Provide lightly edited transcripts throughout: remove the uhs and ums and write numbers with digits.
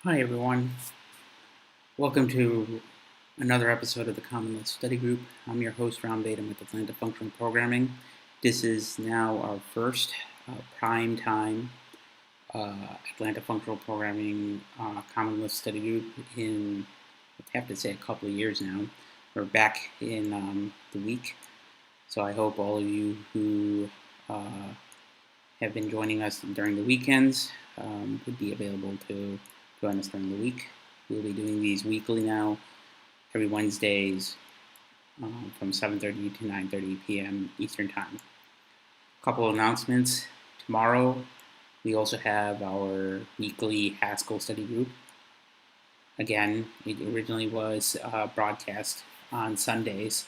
Hi everyone, welcome to another episode of the Common Lisp Study Group. I'm your host Ram Vedam with Atlanta Functional Programming. This is now our first prime time Atlanta Functional Programming Common Lisp Study Group in, I have to say, a couple of years now. We're back in the week, so I hope all of you who have been joining us during the weekends would be available to join us during the week. We'll be doing these weekly now, every Wednesdays from 7:30 to 9:30 p.m. Eastern Time. A couple of announcements. Tomorrow, we also have our weekly Haskell study group. Again, it originally was broadcast on Sundays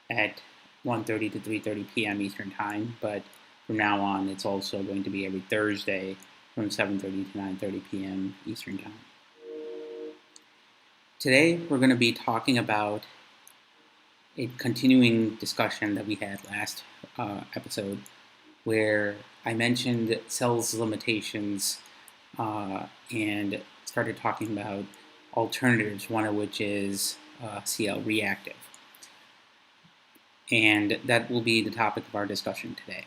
at 1:30 to 3:30 p.m. Eastern Time, but from now on, it's also going to be every Thursday from 7:30 to 9:30 p.m. Eastern Time. Today, we're going to be talking about a continuing discussion that we had last episode, where I mentioned cells limitations and started talking about alternatives, one of which is cl-reactive. And that will be the topic of our discussion today.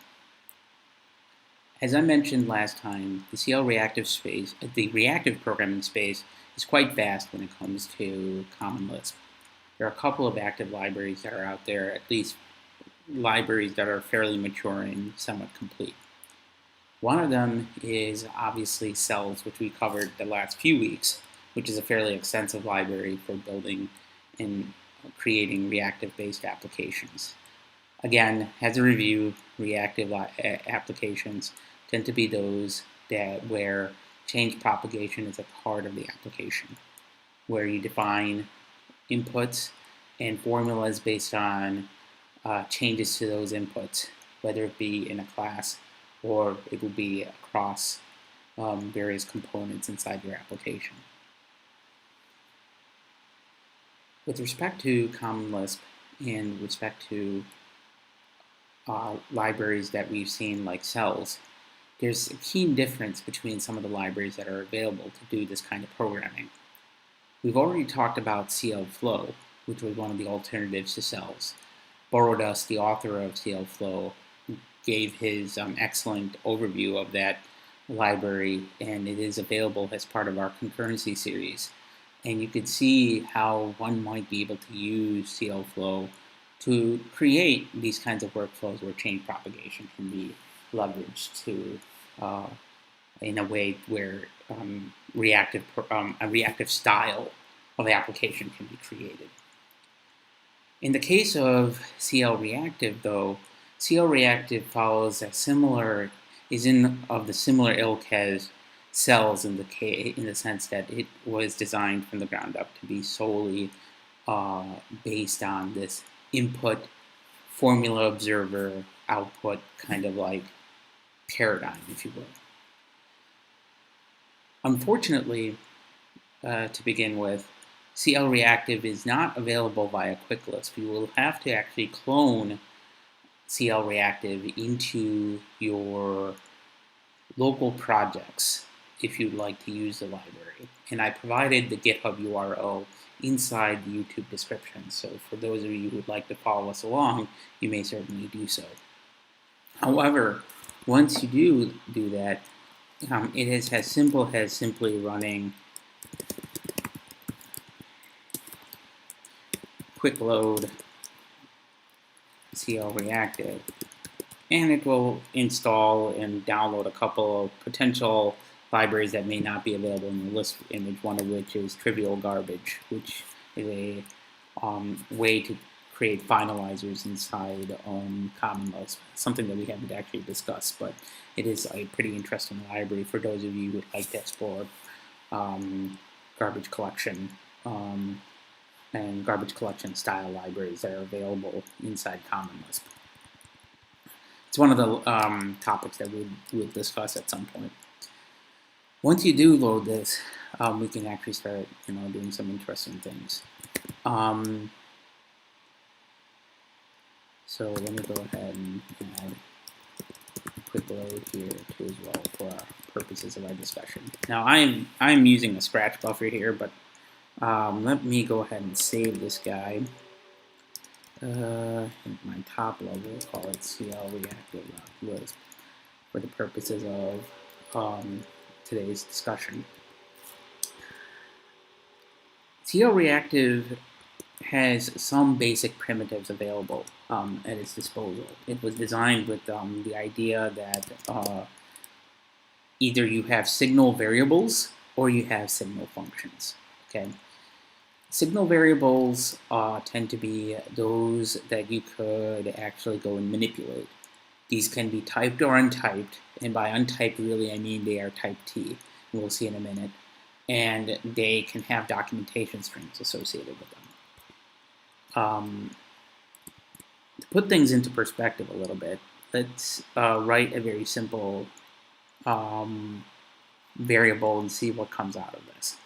As I mentioned last time, the cl-reactive space, the reactive programming space, is quite vast when it comes to Common Lisp. There are a couple of active libraries that are out there, at least libraries that are fairly mature and somewhat complete. One of them is obviously cells, which we covered the last few weeks, which is a fairly extensive library for building and creating reactive-based applications. Again, as a review, reactive applications tend to be those where change propagation is a part of the application, where you define inputs and formulas based on changes to those inputs, whether it be in a class or it will be across various components inside your application. With respect to Common Lisp and respect to libraries that we've seen like cells, there's a key difference between some of the libraries that are available to do this kind of programming. We've already talked about cl-flow, which was one of the alternatives to cells. Borodus, the author of cl-flow, gave his excellent overview of that library, and it is available as part of our concurrency series. And you can see how one might be able to use cl-flow to create these kinds of workflows where change propagation can be leveraged to in a way where a reactive style of application can be created. In the case of cl-reactive, though, cl-reactive follows a similar, of the similar ilk as cells in the sense that it was designed from the ground up to be solely based on this input, formula observer, output kind of like paradigm, if you will. Unfortunately, to begin with, cl-reactive is not available via Quick Lisp. You will have to actually clone cl-reactive into your local projects if you'd like to use the library. And I provided the GitHub URL inside the YouTube description, so for those of you who would like to follow us along, you may certainly do so. However, once you do that, it is as simple as simply running quick load cl-reactive, and it will install and download a couple of potential libraries that may not be available in the Lisp image, one of which is trivial garbage, which is a way to create finalizers inside Common Lisp, something that we haven't actually discussed, but it is a pretty interesting library for those of you who would like to explore garbage collection and garbage collection style libraries that are available inside Common Lisp. It's one of the topics that we'll discuss at some point. Once you do load this, we can actually start, doing some interesting things. So let me go ahead and add a quick load here too as well for our purposes of our discussion. Now I'm using a scratch buffer here, but let me go ahead and save this guy. In my top level, call it cl-reactive Lisp for the purposes of today's discussion. cl-reactive has some basic primitives available at its disposal. It was designed with the idea that either you have signal variables or you have signal functions. Okay. Signal variables tend to be those that you could actually go and manipulate. These can be typed or untyped, and by untyped really I mean they are type T, and we'll see in a minute, and they can have documentation strings associated with them. To put things into perspective a little bit, let's write a very simple variable and see what comes out of this.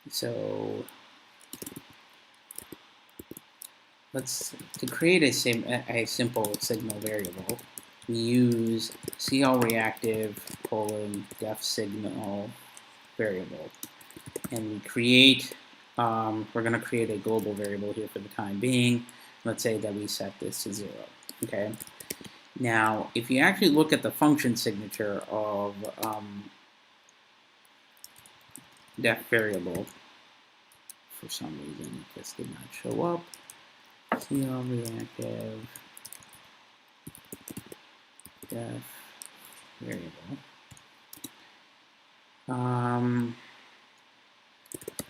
So to create a simple signal variable, we use cl-reactive defSignal variable, and we create. We're going to create a global variable here for the time being. Let's say that we set this to 0. Okay. Now, if you actually look at the function signature of def variable, for some reason it just did not show up. cl-reactive def variable.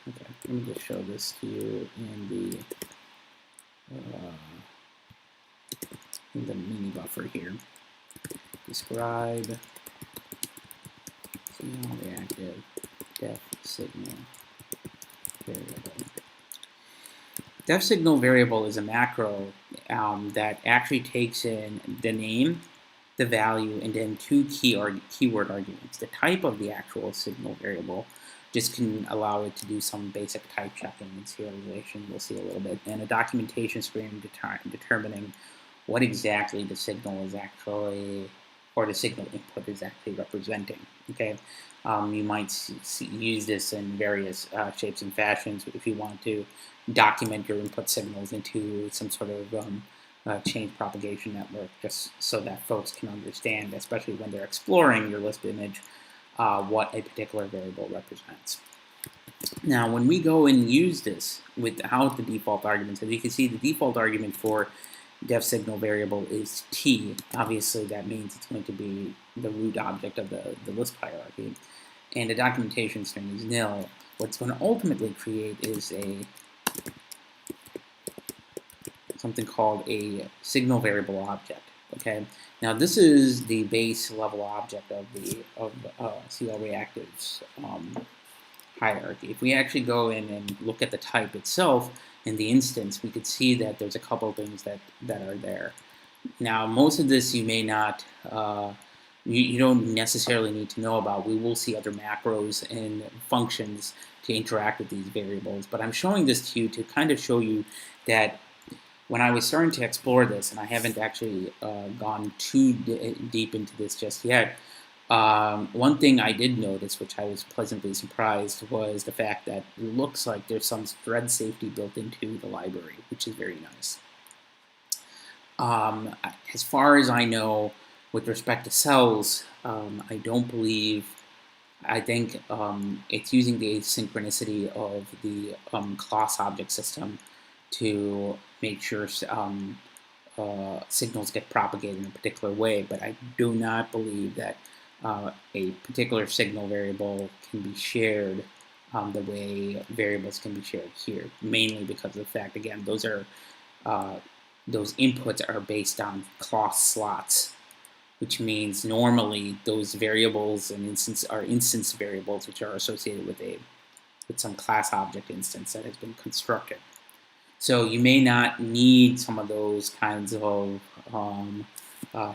Okay, let me just show this to you in the mini buffer here. Describe cl-reactive defSignal variable. defSignal variable is a macro that actually takes in the name, the value, and then two keyword arguments. The type of the actual signal variable just can allow it to do some basic type checking and serialization, we'll see a little bit, and a documentation screen determining what exactly the signal is actually, or the signal input is actually representing. Okay, you might use this in various shapes and fashions if you want to document your input signals into some sort of change propagation network, just so that folks can understand, especially when they're exploring your Lisp image, what a particular variable represents. Now, when we go and use this without the default arguments, as you can see, the default argument for defSignal variable is T. Obviously, that means it's going to be the root object of the Lisp hierarchy. And the documentation string is nil. What's going to ultimately create is something called a signal variable object. Okay. Now this is the base level object of cl-reactive's hierarchy. If we actually go in and look at the type itself in the instance, we could see that there's a couple of things that are there. Now most of this you may not, you don't necessarily need to know about. We will see other macros and functions to interact with these variables, but I'm showing this to you to kind of show you that when I was starting to explore this, and I haven't actually gone too deep into this just yet, one thing I did notice, which I was pleasantly surprised, was the fact that it looks like there's some thread safety built into the library, which is very nice. As far as I know, with respect to cells, I don't believe, I think it's using the asynchronicity of the class object system to make sure signals get propagated in a particular way, but I do not believe that a particular signal variable can be shared the way variables can be shared here, mainly because of the fact, again, those inputs are based on class slots, which means normally those variables and instance variables which are associated with some class object instance that has been constructed. So you may not need some of those kinds of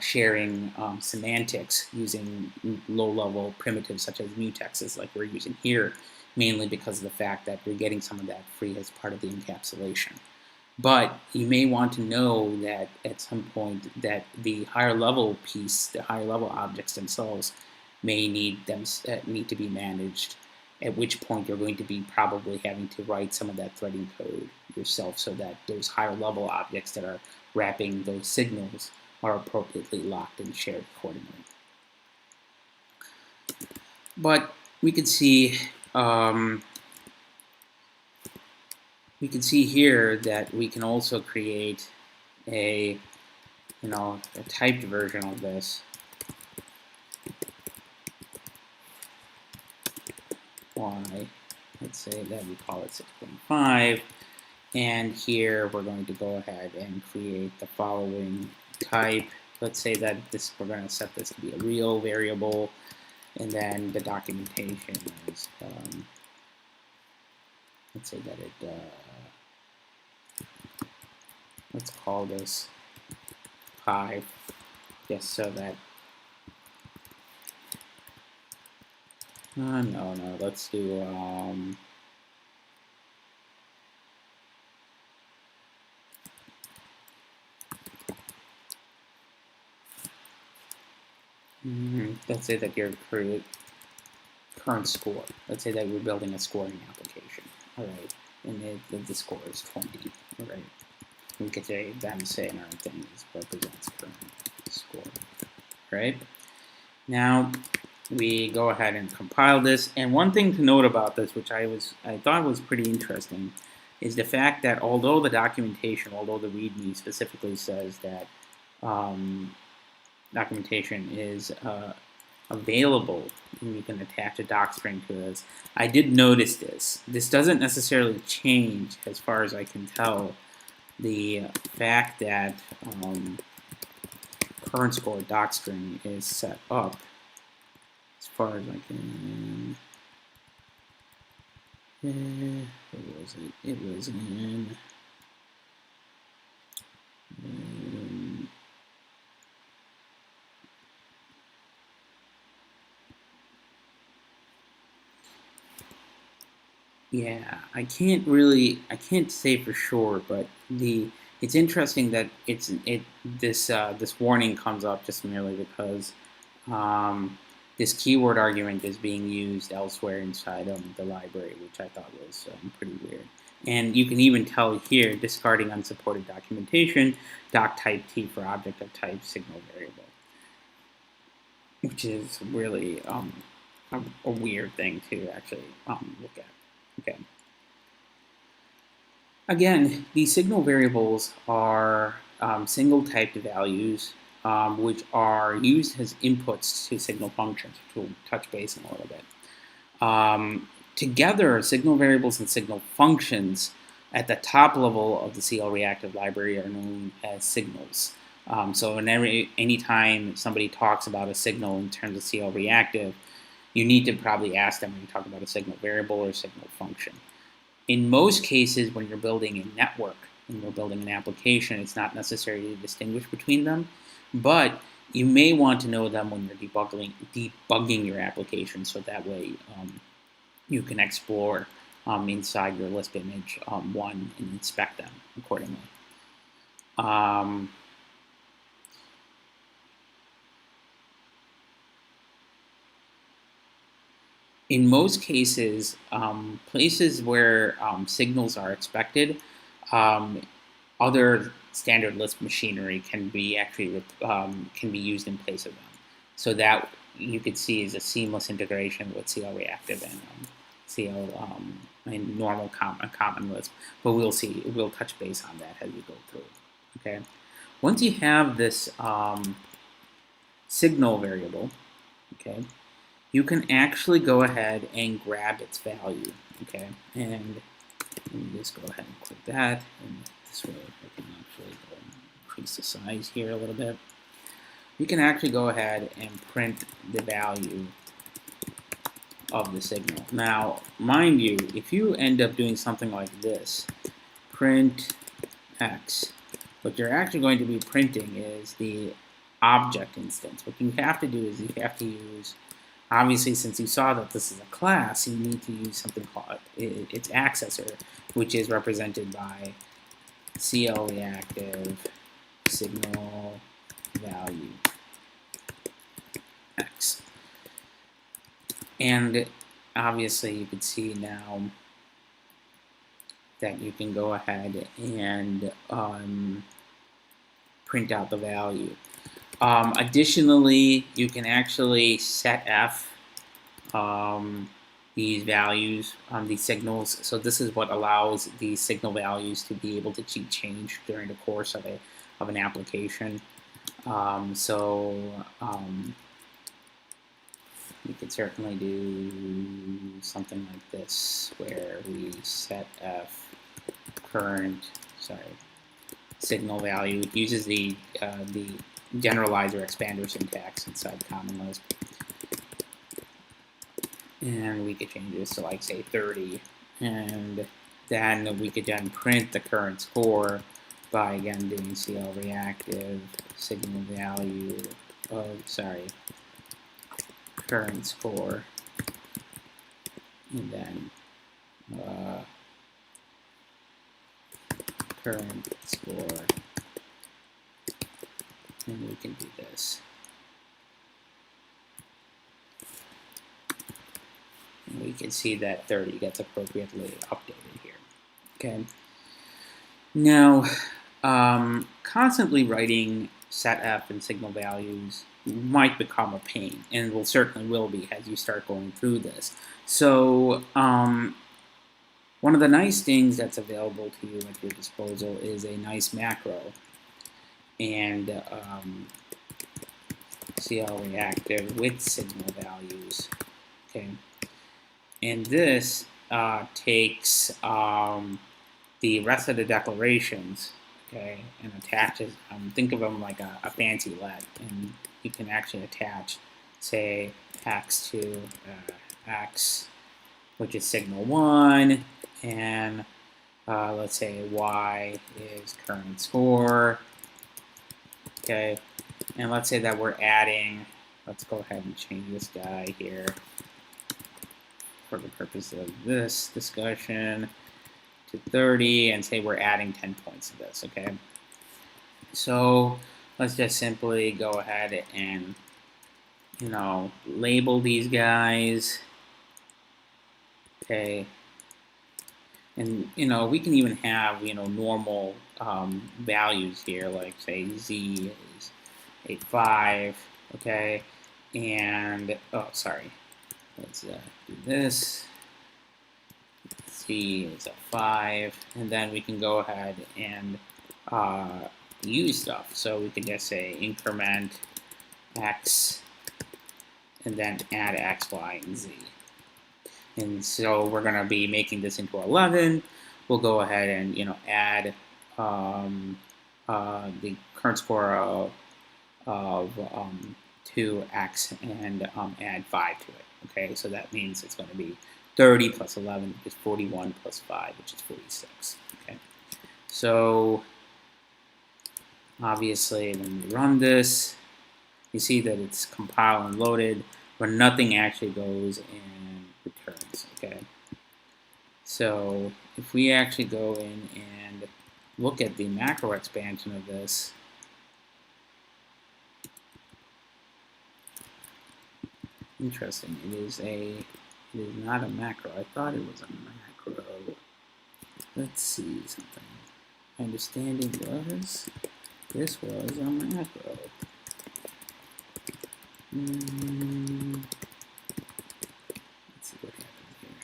sharing semantics using low-level primitives such as mutexes like we're using here, mainly because of the fact that you're getting some of that free as part of the encapsulation. But you may want to know that at some point that the higher level piece, the higher level objects themselves, may need to be managed. At which point you're going to be probably having to write some of that threading code yourself, so that those higher level objects that are wrapping those signals are appropriately locked and shared accordingly. But we can see here that we can also create a typed version of this. Let's say that we call it 6.5, and here we're going to go ahead and create the following type. Let's say that we're going to set this to be a real variable, and then the documentation is let's say that let's call this pi, just so that no, let's do let's say that your current score. Let's say that we're building a scoring application. All right, and the score is 20. All right, we could say say our thing represents current score. All right. Now we go ahead and compile this. And one thing to note about this, which I thought was pretty interesting, is the fact that although the documentation, although the README specifically says that documentation is available and you can attach a doc string to this, I did notice this. This doesn't necessarily change, as far as I can tell, the fact that current score doc string is set up. As far as I can, where was it? It was in yeah, I can't say for sure, but it's interesting that this warning comes up just merely because this keyword argument is being used elsewhere inside the library, which I thought was pretty weird. And you can even tell here, discarding unsupported documentation, doc type T for object of type signal variable, which is really a weird thing to actually look at. Okay. Again, these signal variables are single-typed values which are used as inputs to signal functions, which we'll touch base on a little bit. Together, signal variables and signal functions at the top level of the cl-reactive library are known as signals. So anytime somebody talks about a signal in terms of cl-reactive, you need to probably ask them when you talk about a signal variable or a signal function. In most cases, when you're building a network and you're building an application, it's not necessary to distinguish between them, but you may want to know them when you're debugging your application, so that way you can explore inside your Lisp image one and inspect them accordingly. In most cases, places where signals are expected, other standard Lisp machinery can be used in place of them. So that you could see is a seamless integration with cl-reactive and and normal common Lisp. But we'll touch base on that as we go through. Okay. Once you have this signal variable, okay, you can actually go ahead and grab its value, okay? And let me just go ahead and click that, and this way I can actually go and increase the size here a little bit. You can actually go ahead and print the value of the signal. Now, mind you, if you end up doing something like this, print x, what you're actually going to be printing is the object instance. What you have to do is you have to use, obviously, since you saw that this is a class, you need to use something called its accessor, which is represented by cl-reactive signal value x. And obviously you can see now that you can go ahead and print out the value. Additionally, you can actually set F these values, these signals. So this is what allows these signal values to be able to change during the course of an application. We could certainly do something like this, where we set F current, signal value. It uses the generalizer expander syntax inside Common Lisp. And we could change this to, like, say 30. And then we could then print the current score by, again, doing cl-reactive signal value current score. And then current score. And we can do this. And we can see that 30 gets appropriately updated here. Okay. Now, constantly writing setF and signal values might become a pain, and will certainly be as you start going through this. So, one of the nice things that's available to you at your disposal is a nice macro, and cl-reactive with signal values. Okay. And this takes the rest of the declarations, okay, and attaches, think of them like a fancy let, and you can actually attach, say, x to x, which is signal 1, and let's say y is current score, okay, and let's say that we're adding, let's go ahead and change this guy here for the purpose of this discussion to 30, and say we're adding 10 points to this, okay? So let's just simply go ahead and, label these guys, okay? And, we can even have, normal values here, like, say, z is 8.5, okay? And, let's do this. C is a 5, and then we can go ahead and use stuff. So we can just say increment x, and then add x, y, and z. And so we're going to be making this into 11. We'll go ahead and add the current score of 2x and add 5 to it. Okay, so that means it's going to be 30 plus 11, which is 41, plus 5, which is 46. Okay, so obviously when we run this, you see that it's compiled and loaded, but nothing actually goes and returns. Okay, so if we actually go in and look at the macro expansion of this, interesting. It is not a macro. I thought it was a macro. Let's see something. My understanding was this was a macro. Let's see what happens here.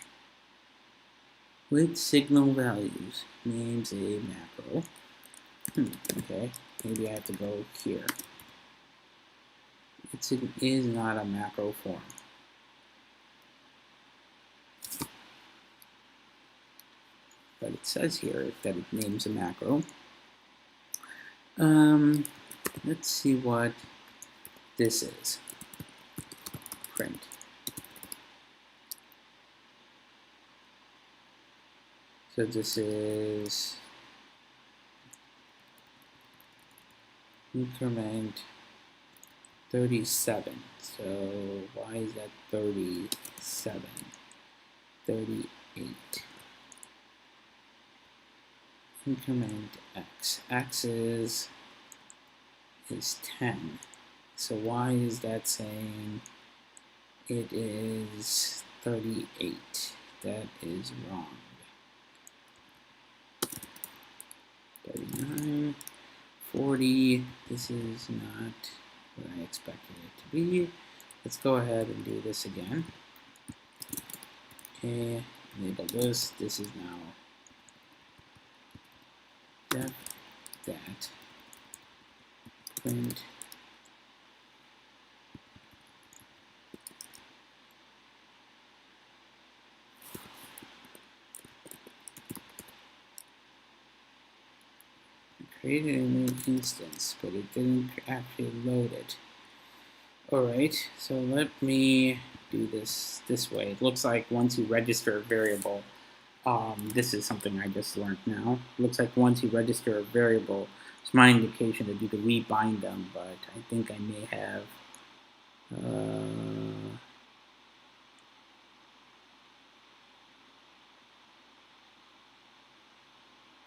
With signal values names a macro. Okay, maybe I have to go here. It is not a macro form. But it says here that it names a macro. Let's see what this is. Print. So this is increment 37. So why is that 37? 38. increment x. X is 10. So why is that saying it is 38? That is wrong. 39, 40. This is not what I expected it to be. Let's go ahead and do this again. Okay, enable this. This is now def that print created a new instance, but it didn't actually load it. Alright, so let me do this way. It looks like once you register a variable, this is something I just learned now. It looks like once you register a variable, it's my indication that you can rebind them, but I think I may have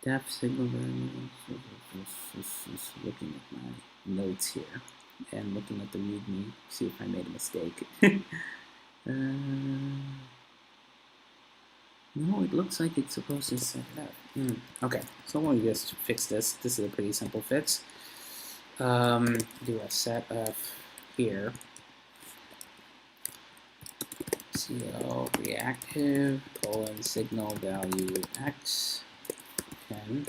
defSignal variables. Looking at my notes here and looking at the README, see if I made a mistake. No, it looks like it's supposed to set it up. Okay, so let me just fix this. This is a pretty simple fix. Do a set of here. cl-reactive signal value x 10.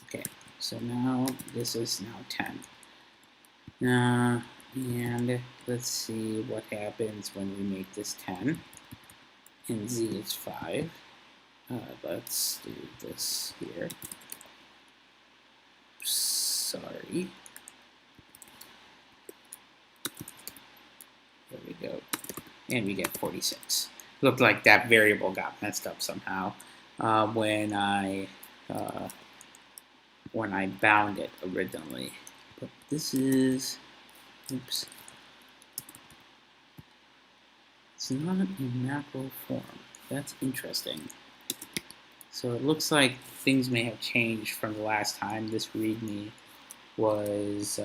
Okay, so now this is now 10. And let's see what happens when we make this 10 and z is 5. Let's do this here. Sorry. There we go. And we get 46. Looked like that variable got messed up somehow when I bound it originally. But this is, oops. It's not in macro form. That's interesting. So it looks like things may have changed from the last time this README was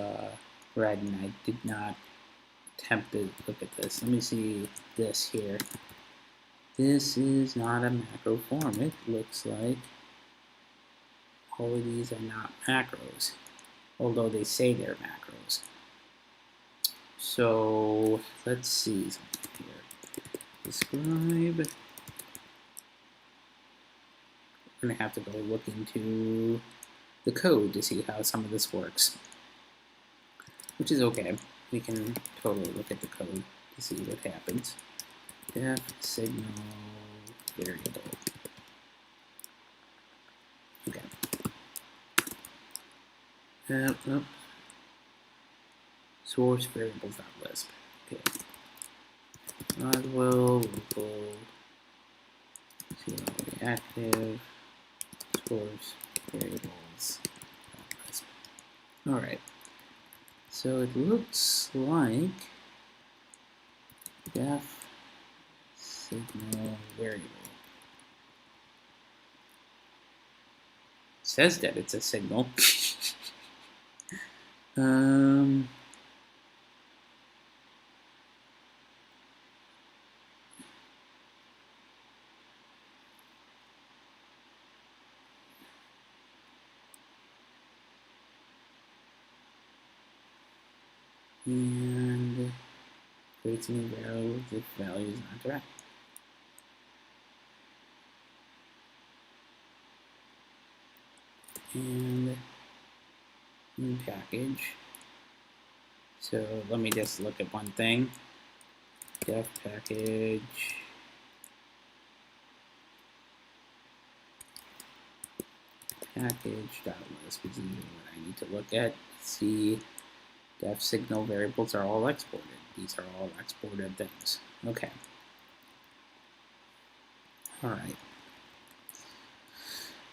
read, and I did not attempt to look at this. Let me see this here. This is not a macro form. It looks like all of these are not macros, although they say they're macros. So let's see something here. Describe. We're going to have to go look into the code to see how some of this works, which is okay. We can totally look at the code to see what happens. defSignal variable. Okay. Source variables.lisp. Okay. Rodwell local cl-reactive source variables.lisp. All right. So it looks like defSignal variable. It says that it's a signal. And creates a new variable if value is not correct. And new package. So let me just look at one thing. Def package. Package.lisp is usually what I need to look at. See, defSignal variables are all exported. These are all exported things. Okay. All right.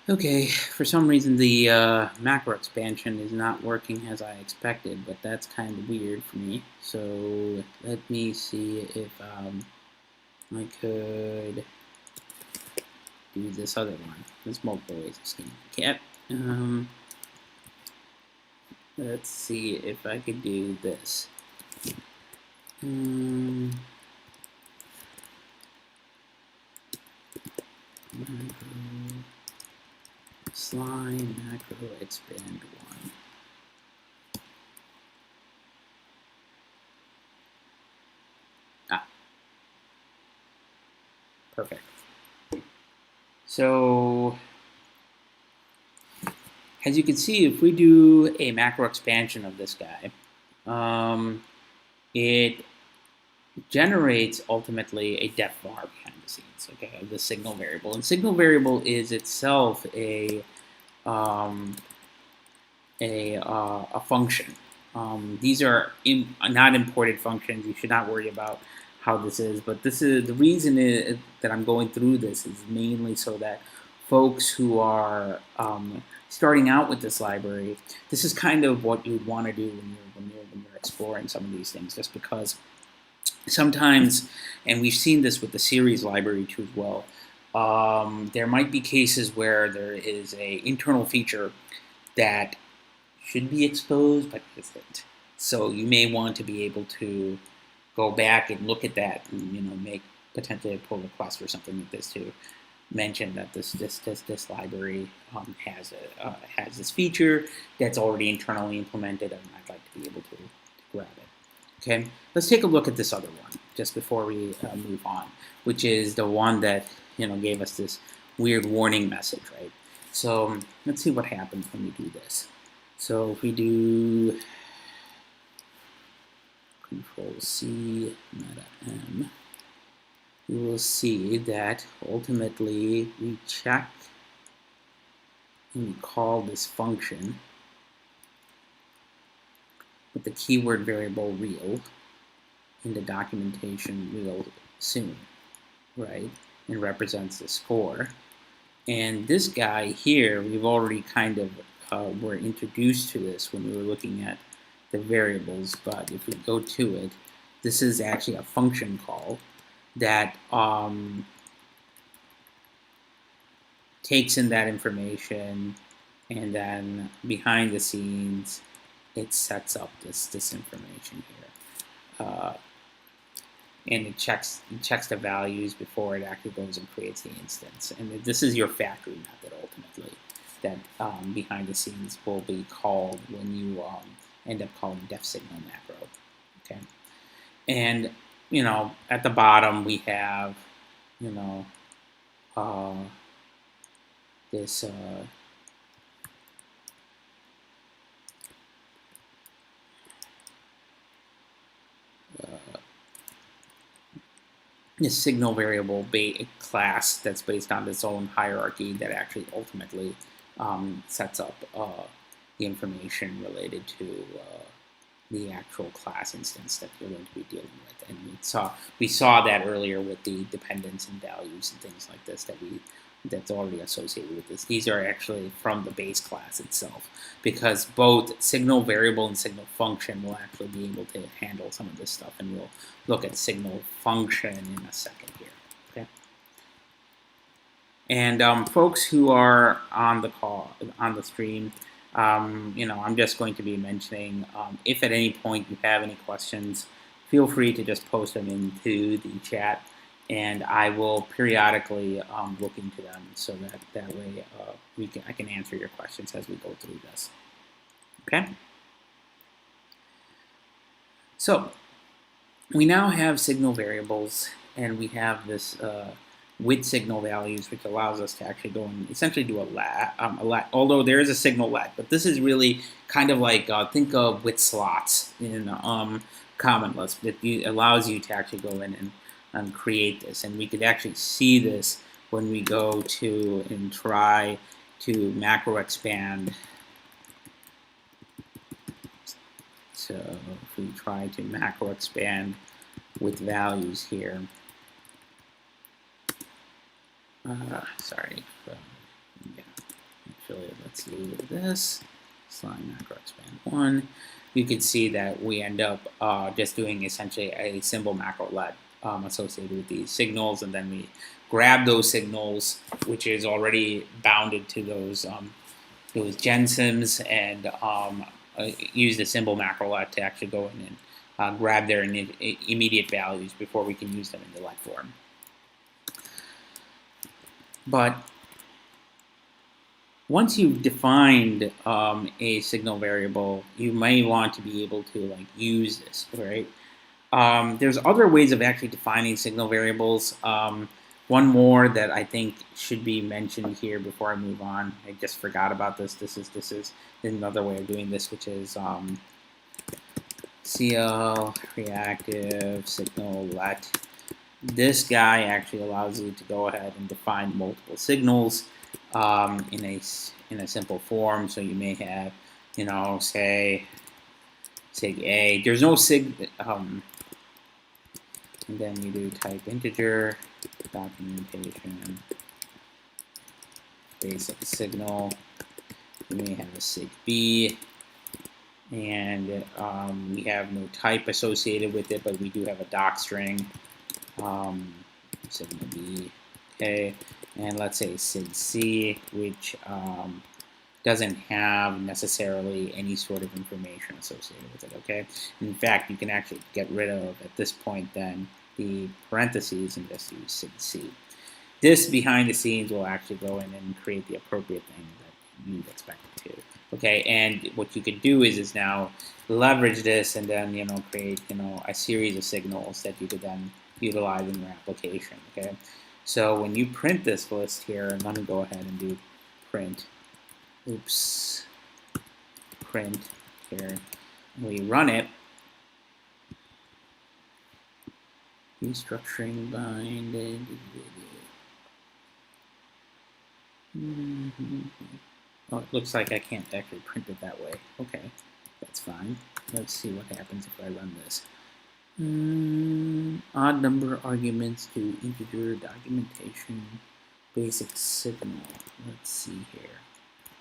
Okay, for some reason the Macor Expansion is not working as I expected, but that's kind of weird for me. So let me see if I could do this other one. There's multiple ways of skinning a cat. Let's see if I could do this. Macro slide, macro expand one. Perfect. So, as you can see, if we do a macro expansion of this guy, it generates ultimately a def var behind the scenes, okay, of the signal variable. And signal variable is itself a function. These are not imported functions. You should not worry about how this is, but this is the reason that I'm going through this is mainly so that folks who are starting out with this library, this is kind of what you'd want to do when you're exploring some of these things, just because sometimes, and we've seen this with the series library too as well, there might be cases where there is a internal feature that should be exposed but isn't. So you may want to be able to go back and look at that and make potentially a pull request or something like this to mention that this library has this feature that's already internally implemented, and I'd like to be able to grab it. Okay, let's take a look at this other one just before we move on, which is the one that gave us this weird warning message, right? So let's see what happens when we do this. So if we do Control-C, Meta-M, you will see that ultimately we check and we call this function with the keyword variable real in the documentation real soon, right? And represents the score. And this guy here, we've already kind of were introduced to this when we were looking at the variables, but if we go to it, this is actually a function call that takes in that information, and then behind the scenes it sets up this information here, and it checks the values before it actually goes and creates the instance. And this is your factory method ultimately that behind the scenes will be called when you end up calling defSignal macro. Okay, and at the bottom we have this this signal variable class that's based on its own hierarchy that actually ultimately sets up the information related to the actual class instance that you're going to be dealing with. And we saw that earlier with the dependents and values and things like this that's already associated with this. These are actually from the base class itself, because both signal variable and signal function will actually be able to handle some of this stuff, and we'll look at signal function in a second here. Okay. And folks who are on the stream, I'm just going to be mentioning, if at any point you have any questions, feel free to just post them into the chat, and I will periodically look into them so that way I can answer your questions as we go through this. Okay? So we now have signal variables, and we have this with signal values, which allows us to actually go and essentially do a lat, although there is a signal lat, but this is really kind of like, think of with slots in Common Lisp. It allows you to actually go in and create this, and we could actually see this when we go to and try to macro expand. So if we try to macro expand with values here, sorry, yeah, actually let's do this, slide macro expand 1. You can see that we end up just doing essentially a simple macro let associated with these signals, and then we grab those signals, which is already bounded to those gensims, and use the symbol macro-let to actually go in and grab their immediate values before we can use them in the let form. But once you've defined a signal variable, you may want to be able to use this, right? There's other ways of actually defining signal variables. One more that I think should be mentioned here before I move on. I just forgot about this. This is another way of doing this, which is cl-reactive let. This guy actually allows you to go ahead and define multiple signals in a simple form. So you may have, say sig a. There's no sig. And then you do type integer, documentation, basic signal. You may have a sig b, and we have no type associated with it, but we do have a doc string, signal b, okay, and let's say sig c, which doesn't have necessarily any sort of information associated with it, okay? In fact, you can actually get rid of, at this point, then, the parentheses and just use sig c. This, behind the scenes, will actually go in and create the appropriate thing that you'd expect it to, okay? And what you could do is now leverage this and then, create, a series of signals that you could then utilize in your application, okay? So when you print this list here, and let me go ahead and do print, print here, we run it, restructuring bind, oh, it looks like I can't actually print it that way. Okay, that's fine. Let's see what happens if I run this. Odd number arguments to integer documentation, basic signal. Let's see here.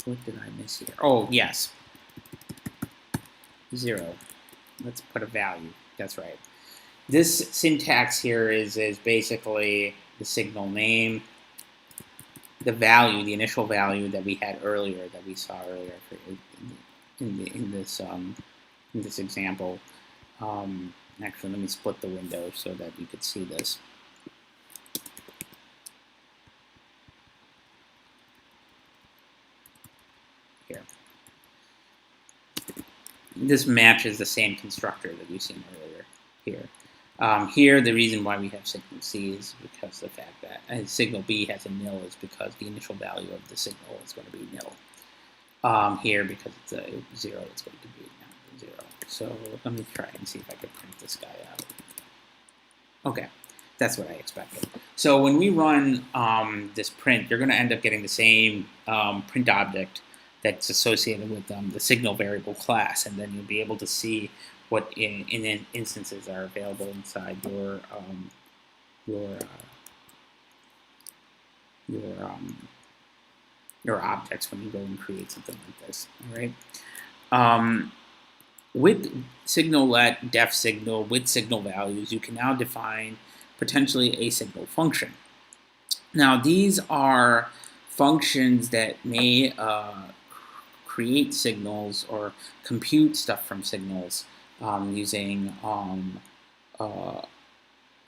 What did I miss here? Oh, yes. 0. Let's put a value. That's right. This syntax here is basically the signal name, the value, the initial value that we had earlier, that we saw earlier in this example. Actually, let me split the window so that you could see this. Here. This matches the same constructor that we've seen earlier here. Here, the reason why we have signal C is because the fact that signal B has a nil is because the initial value of the signal is going to be nil. Here, because it's a 0, it's going to be 0. So let me try and see if I can print this guy out. Okay, that's what I expected. So when we run this print, you're going to end up getting the same print object that's associated with the signal variable class, and then you'll be able to see what instances are available inside your objects when you go and create something like this. All right. With signal let, defSignal, with signal values, you can now define potentially a signal function. Now, these are functions that may create signals or compute stuff from signals using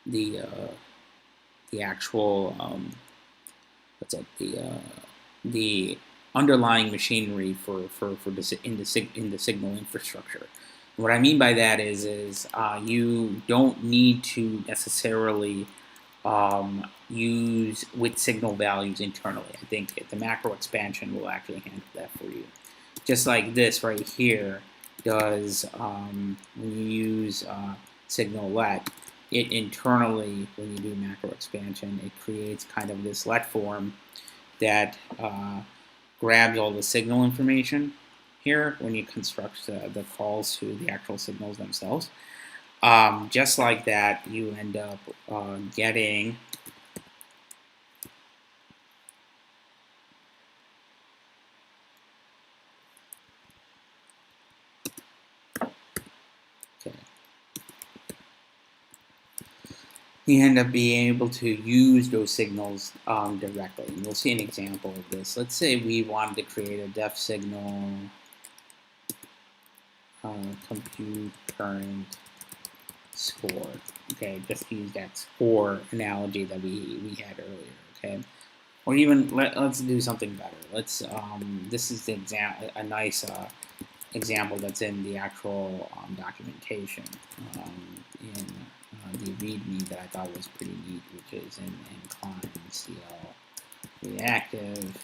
the actual the underlying machinery in the signal infrastructure. And what I mean by that is you don't need to necessarily use with signal values internally. I think the Macor Expansion will actually handle that for you. Just like this right here does when you use signal let, it internally, when you do Macor Expansion, it creates kind of this let form that grabs all the signal information here when you construct the calls to the actual signals themselves. Just like that, you end up getting you end up being able to use those signals directly. And we'll see an example of this. Let's say we wanted to create a defSignal compute current score. Okay, just use that score analogy that we had earlier. Okay, or even let's do something better. Let's this is the a nice example that's in the actual documentation in the README that I thought was pretty neat, which is in cl-reactive.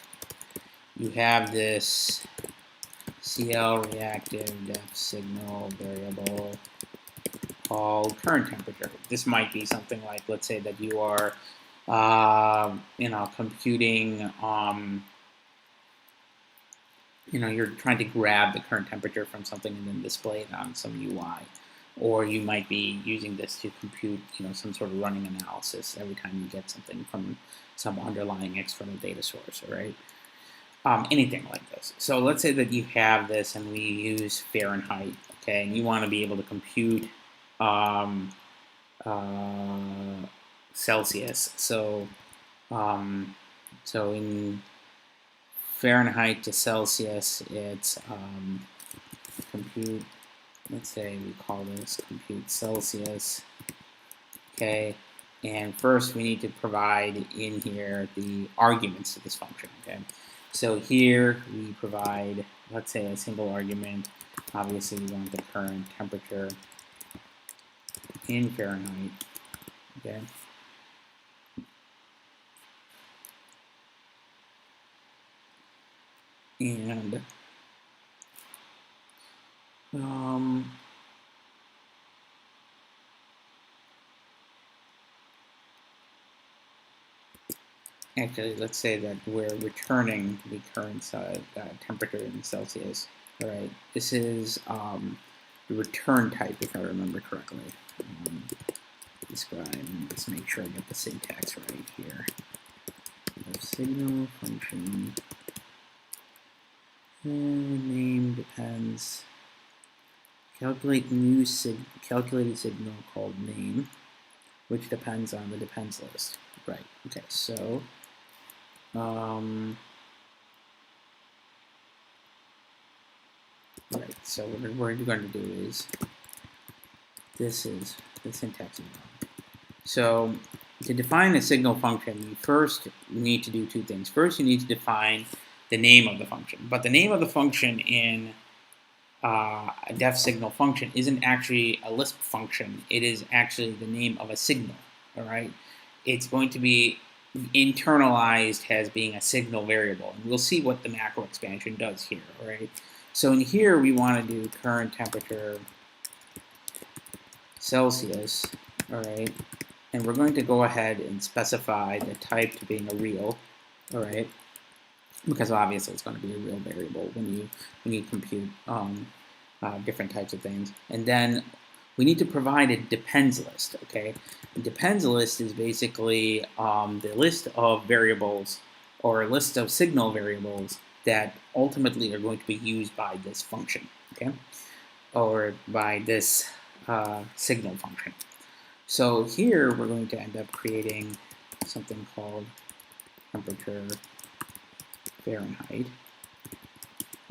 You have this cl-reactive defSignal variable called current temperature. This might be something like, let's say that you are, computing, you're trying to grab the current temperature from something and then display it on some UI. Or you might be using this to compute, some sort of running analysis every time you get something from some underlying external data source, right? Anything like this. So let's say that you have this and we use Fahrenheit, okay, and you want to be able to compute Celsius. So in Fahrenheit to Celsius, it's compute. Let's say we call this compute Celsius. Okay, and first we need to provide in here the arguments to this function. Okay, so here we provide, let's say, a single argument. Obviously, we want the current temperature in Fahrenheit. Okay. And actually, let's say that we're returning the current temperature in Celsius. All right, this is the return type, if I remember correctly. Describe. Let's make sure I get the syntax right here. Signal function. Name depends. Calculated signal called name, which depends on the depends list. Right. Okay. So, right. So what we're going to do is this is the syntax. So to define a signal function, you first need to do two things. First, you need to define the name of the function. But the name of the function in a defSignal function isn't actually a Lisp function. It is actually the name of a signal. All right. It's going to be internalized as being a signal variable. And we'll see what the Macor expansion does here. All right. So in here, we want to do current temperature Celsius. All right. And we're going to go ahead and specify the type to being a real, all right? Because obviously it's going to be a real variable when you compute different types of things. And then we need to provide a depends list, okay? The depends list is basically the list of variables or a list of signal variables that ultimately are going to be used by this function, okay? Or by this signal function. So here we're going to end up creating something called temperature Fahrenheit.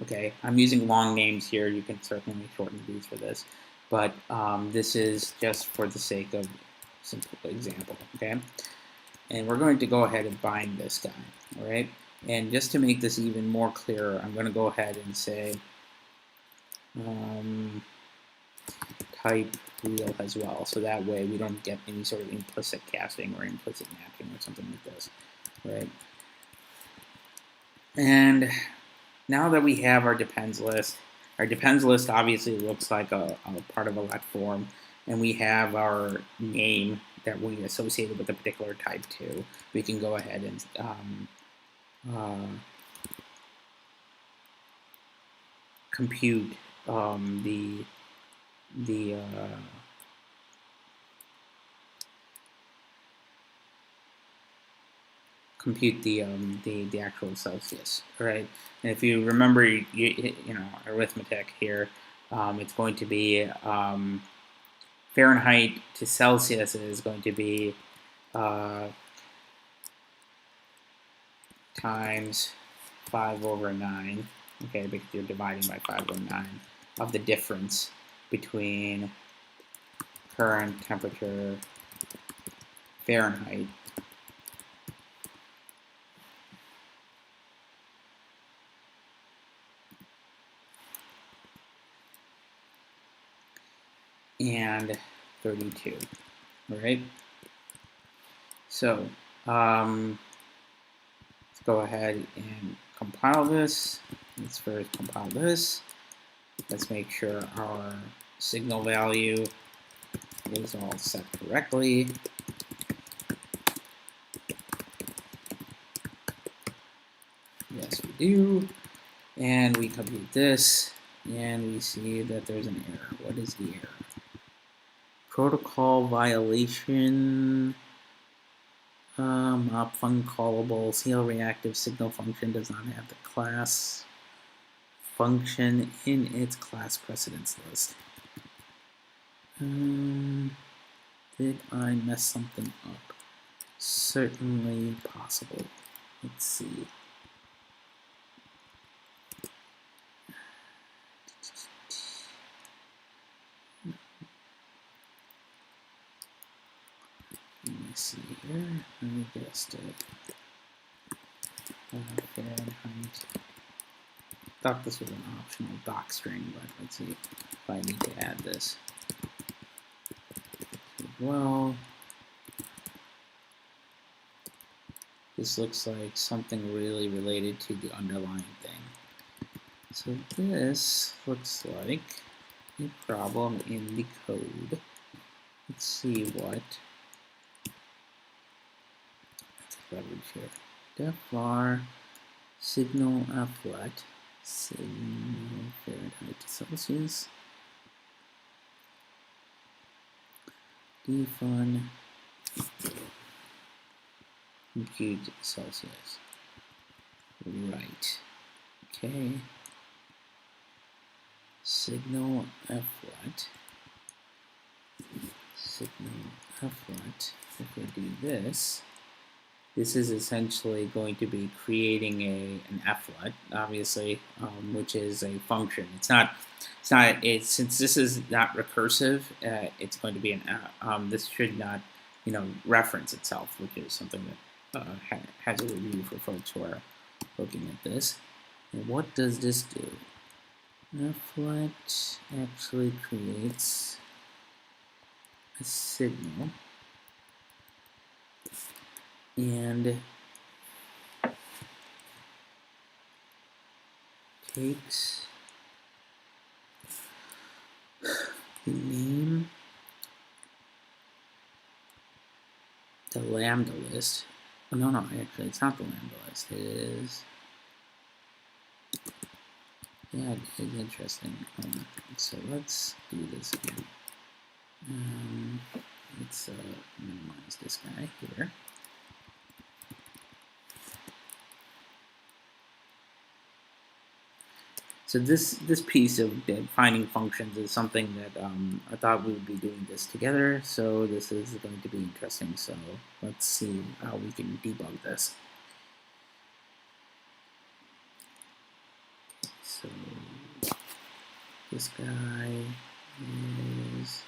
Okay, I'm using long names here. You can certainly shorten these for this, but this is just for the sake of simple example. Okay, and we're going to go ahead and bind this guy. All right, and just to make this even more clear, I'm going to go ahead and say type real as well, so that way we don't get any sort of implicit casting or implicit matching or something like this, right? And now that we have our depends list obviously looks like a part of a let form, and we have our name that we associated with a particular type to. We can go ahead and compute compute the actual Celsius, right? And if you remember, arithmetic here, it's going to be Fahrenheit to Celsius is going to be times 5/9, okay, because you're dividing by 5/9 of the difference between current temperature Fahrenheit and 32, all right? So let's go ahead and compile this. Let's first compile this. Let's make sure our signal value is all set correctly. Yes, we do. And we compute this, and we see that there's an error. What is the error? Protocol violation. Op callable cl-reactive signal function does not have the class function in its class precedence list. Did I mess something up? Certainly possible. Let's see. Let me see here. Let me just Fahrenheit. Thought this was an optional doc string, but let's see if I need to add this. Well, this looks like something really related to the underlying thing. So this looks like a problem in the code. Let's see what. Let's leverage here. Defvar signal effluent signal Fahrenheit to Celsius. Defun compute Celsius. Right. Okay. Signal effluent. Signal effluent. If we do this, this is essentially going to be creating an effluent, obviously, which is a function. Since this is not recursive, it's going to be this should not, reference itself, which is something that has a review for folks who are looking at this. And what does this do? Effluent actually creates a signal and takes the name, the lambda list. Oh, no, actually, it's not the lambda list. It is. Yeah, it is interesting. So let's do this again. Let's minimize this guy here. So this piece of defining functions is something that I thought we would be doing this together. So this is going to be interesting. So let's see how we can debug this. So this guy is.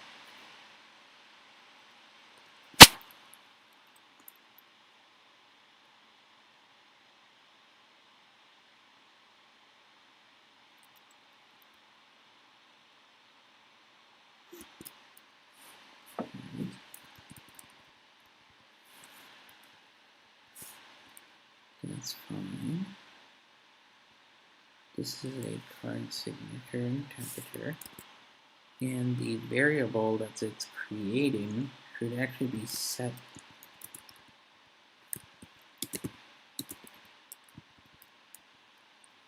That's fine. This is a current signature and temperature. And the variable that it's creating should actually be set.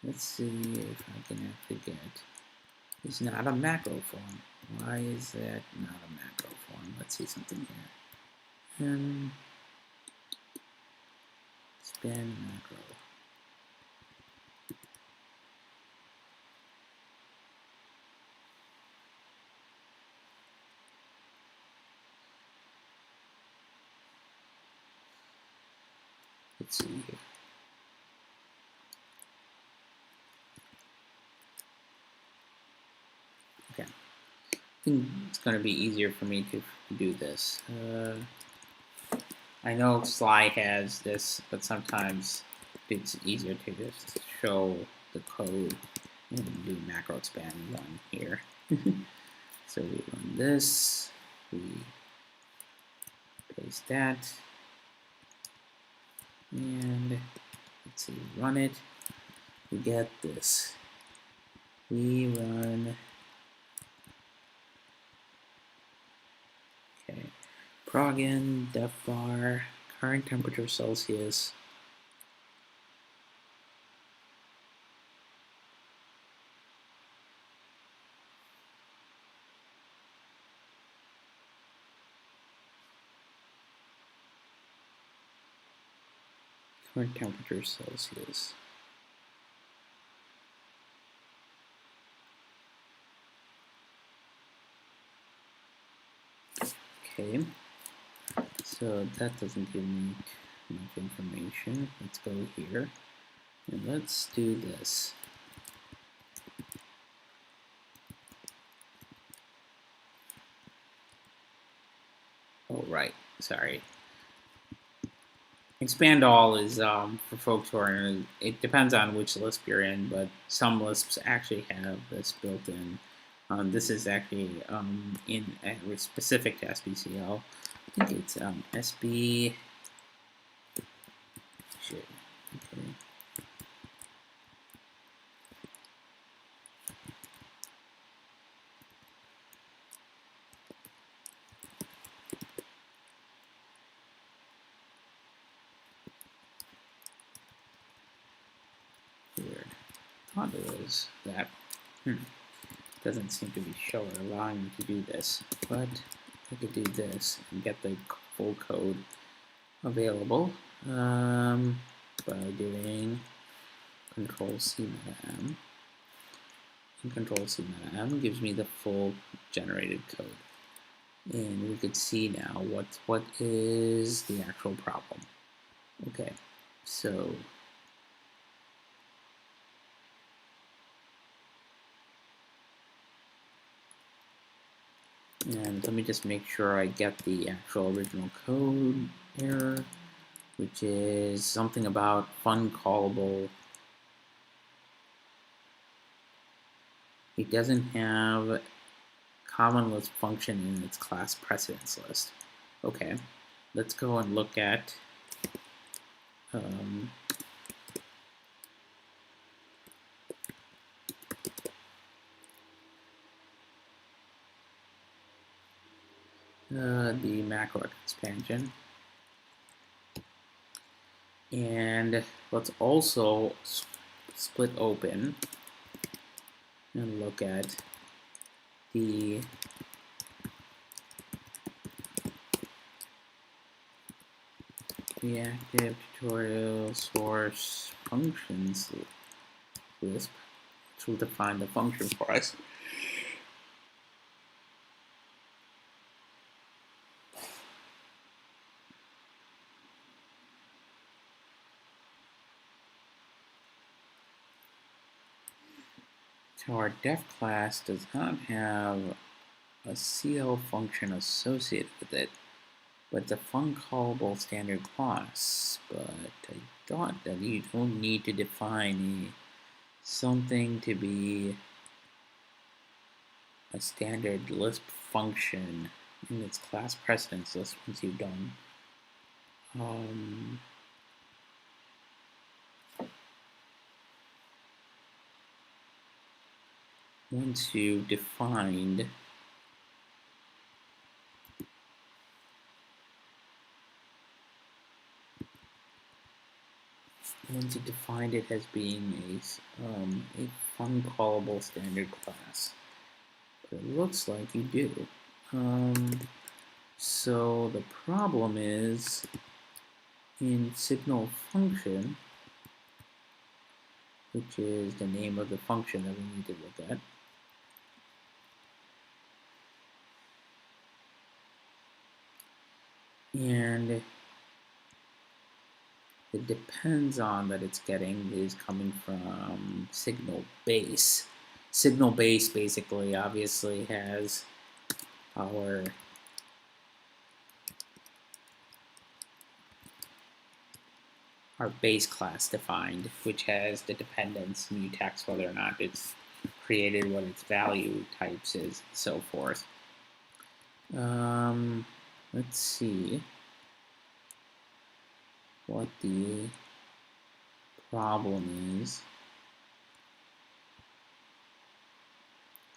Let's see if I can actually get. It's not a macro form. Why is that not a macro form? Let's see something here. Span macro. Let's see here. Okay, I think it's going to be easier for me to do this. I know Sly has this, but sometimes it's easier to just show the code and do Macor Expansion here. So we run this, we paste that, and let's see, run it. We get this. We run, okay, progin, def var, current temperature Celsius. Current temperature Celsius. Okay, so that doesn't give me enough information. Let's go here and let's do this. Oh, right, sorry. Expand all is for folks who are, it depends on which Lisp you're in, but some Lisps actually have this built in. This is actually specific to SBCL. I think it's SB. Shit. Okay. Weird. Thought it was that. Doesn't seem to be allowing me to do this, but I could do this and get the full code available by doing Control-C meta M. And Control-C meta M gives me the full generated code. And we could see now what is the actual problem. Okay, so and let me just make sure I get the actual original code error, which is something about uncallable. It doesn't have common Lisp function in its class precedence list. Okay, let's go and look at the Macor Expansion. And let's also split open and look at the reactive tutorial source functions Lisp, which will define the function for us. So our def class does not have a cl function associated with it, but it's a uncallable standard class. But I thought that you don't need to define something to be a standard Lisp function in its class precedence list once you've done. Once you defined it as being a uncallable standard class. But it looks like you do. So the problem is in signal function, which is the name of the function that we need to look at. And the depends on that it's getting is coming from signal base. Signal base basically obviously has our base class defined, which has the dependence mutex, whether or not it's created, what its value types is, and so forth. Let's see what the problem is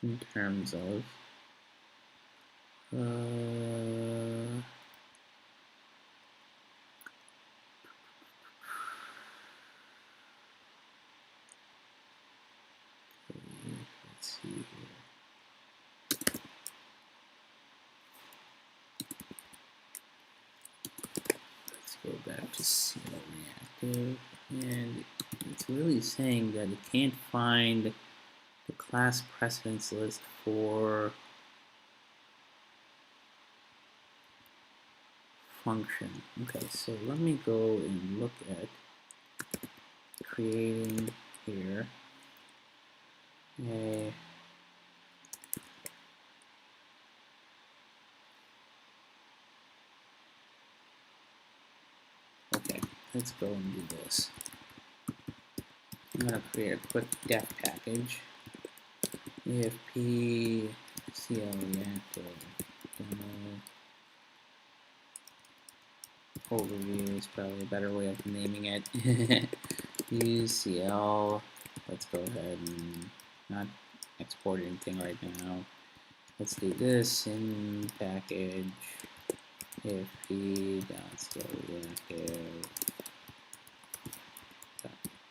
in terms of let's see here. Let's go back to cl-reactive, and it's really saying that it can't find the class precedence list for function. Okay, so let me go and look at creating here a okay, let's go and do this. I'm going to create a quick def package. EFP cl-reactive demo overview is probably a better way of naming it. Use CL. Let's go ahead and not export anything right now. Let's do this in package efp.cl-reactive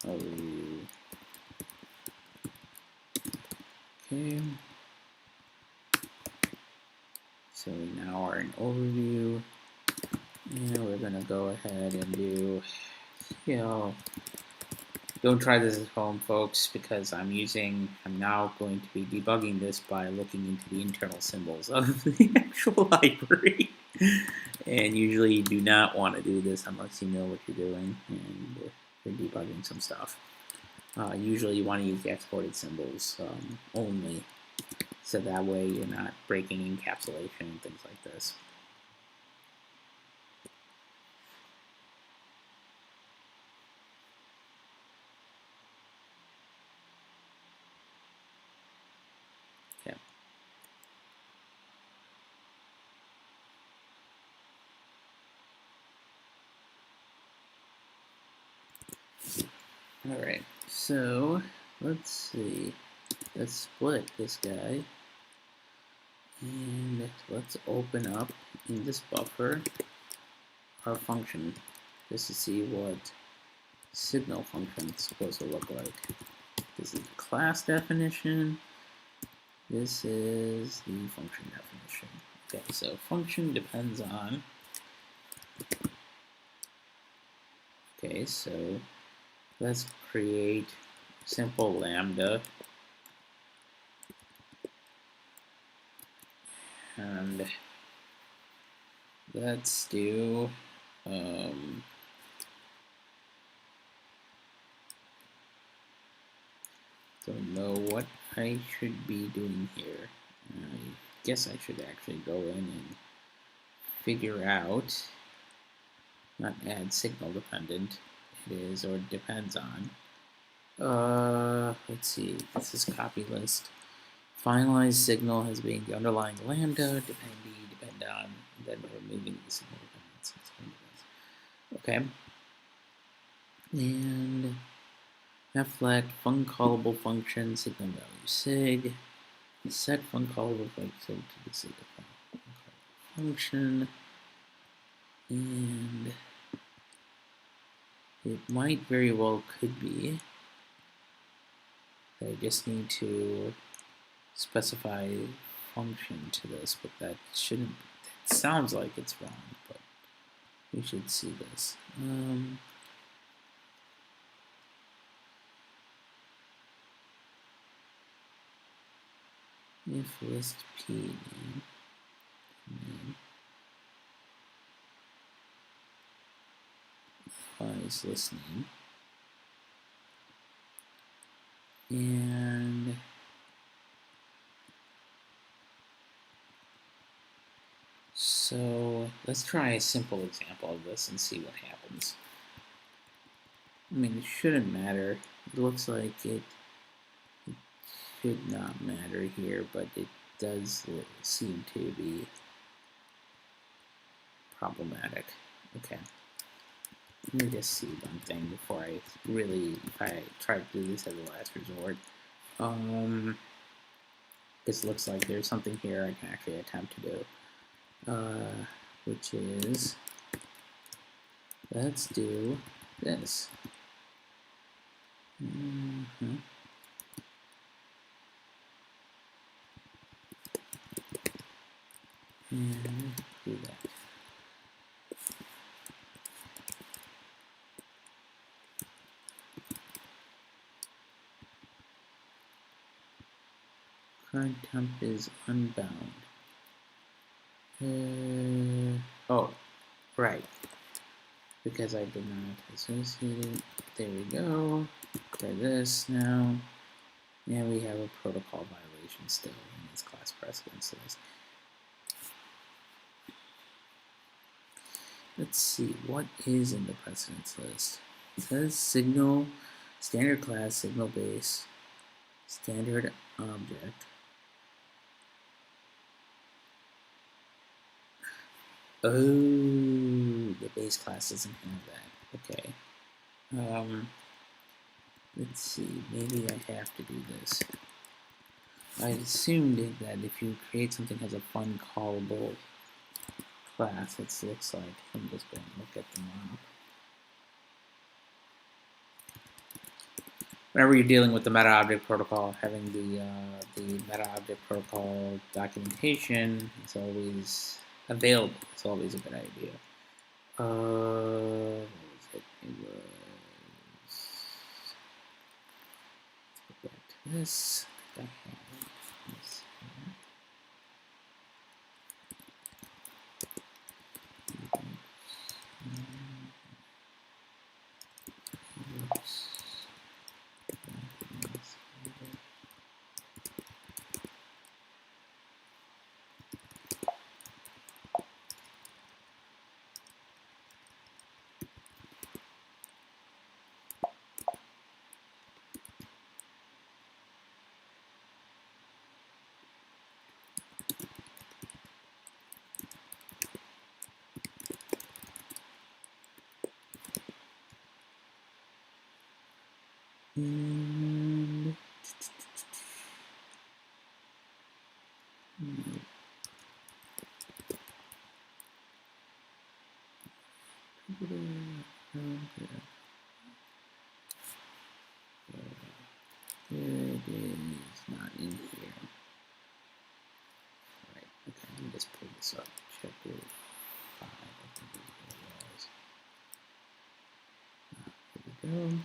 overview. Okay. So we now are in overview, and we're gonna go ahead and do, don't try this at home, folks, because I'm now going to be debugging this by looking into the internal symbols of the actual library. And usually you do not want to do this unless you know what you're doing and you're debugging some stuff. Usually you want to use the exported symbols only, so that way you're not breaking encapsulation and things like this. Okay. Alright, so let's see. Let's split this guy. And let's open up in this buffer our function just to see what signal function is supposed to look like. This is the class definition. This is the function definition. Okay, so function depends on. Okay, so let's create simple lambda. And let's do don't know what I should be doing here. I guess I should actually go in and figure out, not add signal dependent, it is, or depends on. Let's see, this is copy list. Finalize signal as being the underlying lambda, depend on, and then removing the signal dependence. Okay. And effluent funcallable function, signal value sig, set funcallable function to the signal function, and it might very well could be that I just need to specify function to this, but that shouldn't, that sounds like it's wrong, but we should see this. If list p name, was listening. And so let's try a simple example of this and see what happens. I mean, it shouldn't matter. It looks like it should not matter here, but it does seem to be problematic. Okay. Let me just see one thing before I try to do this as a last resort. This looks like there's something here I can actually attempt to do, which is, let's do this. And do that. Current temp is unbound. Oh, right. Because I did not associate it. There we go. Try this now. And we have a protocol violation still in this class precedence list. Let's see, what is in the precedence list? It says signal, standard class, signal base, standard object. Oh, the base class doesn't have that. Okay. Let's see, maybe I have to do this. I assumed that if you create something as a fun callable class, it looks like, I'm just going to look at them now. Whenever you're dealing with the meta object protocol, having the meta object protocol documentation is always available. It's always a good idea. What was it? It was. Let's go back to this. I have this here. And it is not in here. Right, okay, let me just pull this up. Check it. 5, I think is what it was. Here we go.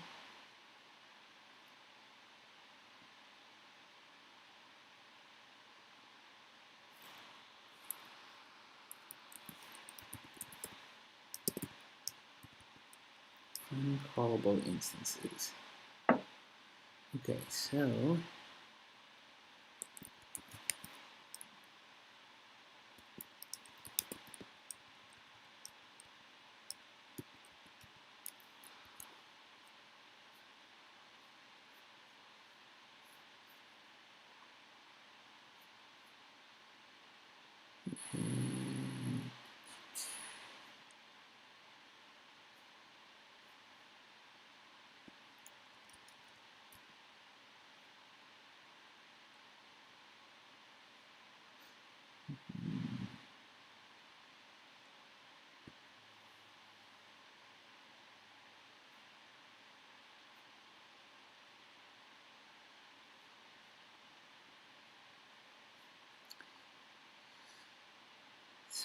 Uncallable instances. Okay, so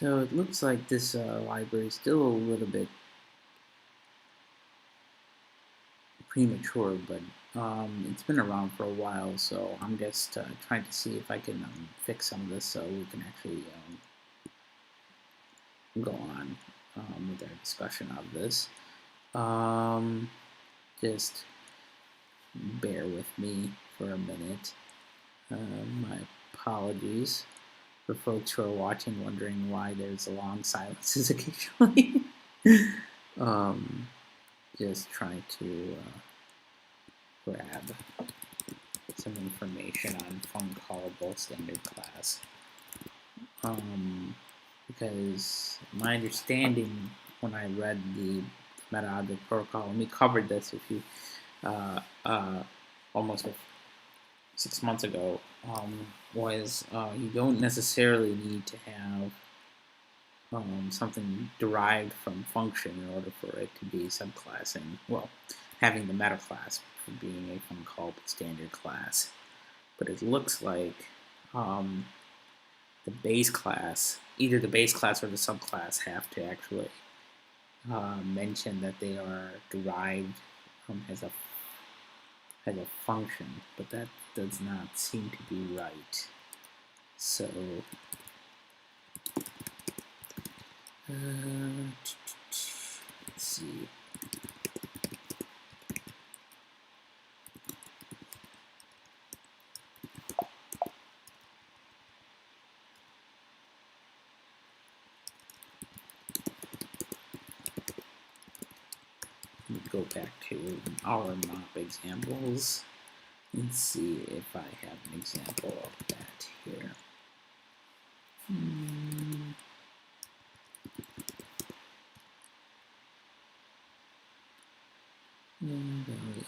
it looks like this library is still a little bit premature, but it's been around for a while, so I'm just trying to see if I can fix some of this so we can actually go on with our discussion of this. Just bear with me for a minute. My apologies for folks who are watching, wondering why there's long silences occasionally. Just trying to grab some information on fun-callable standard class. Because my understanding when I read the meta object protocol, and we covered this a few almost 6 months ago, was you don't necessarily need to have something derived from function in order for it to be subclassing. Well, having the meta class for being a fun-callable standard class. But it looks like the base class, either the base class or the subclass, have to actually mention that they are derived as a function, but that does not seem to be right. So let's see. Let me go back to our mop examples and see if I have an example of that here.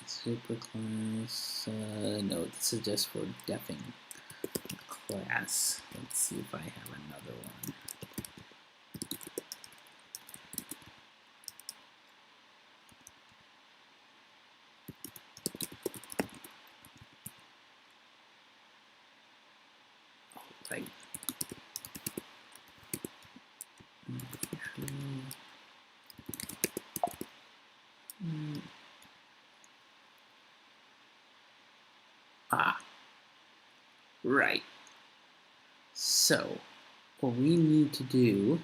Superclass. No, this is just for defing class. Let's see if I have another one. Right. Right. So, what we need to do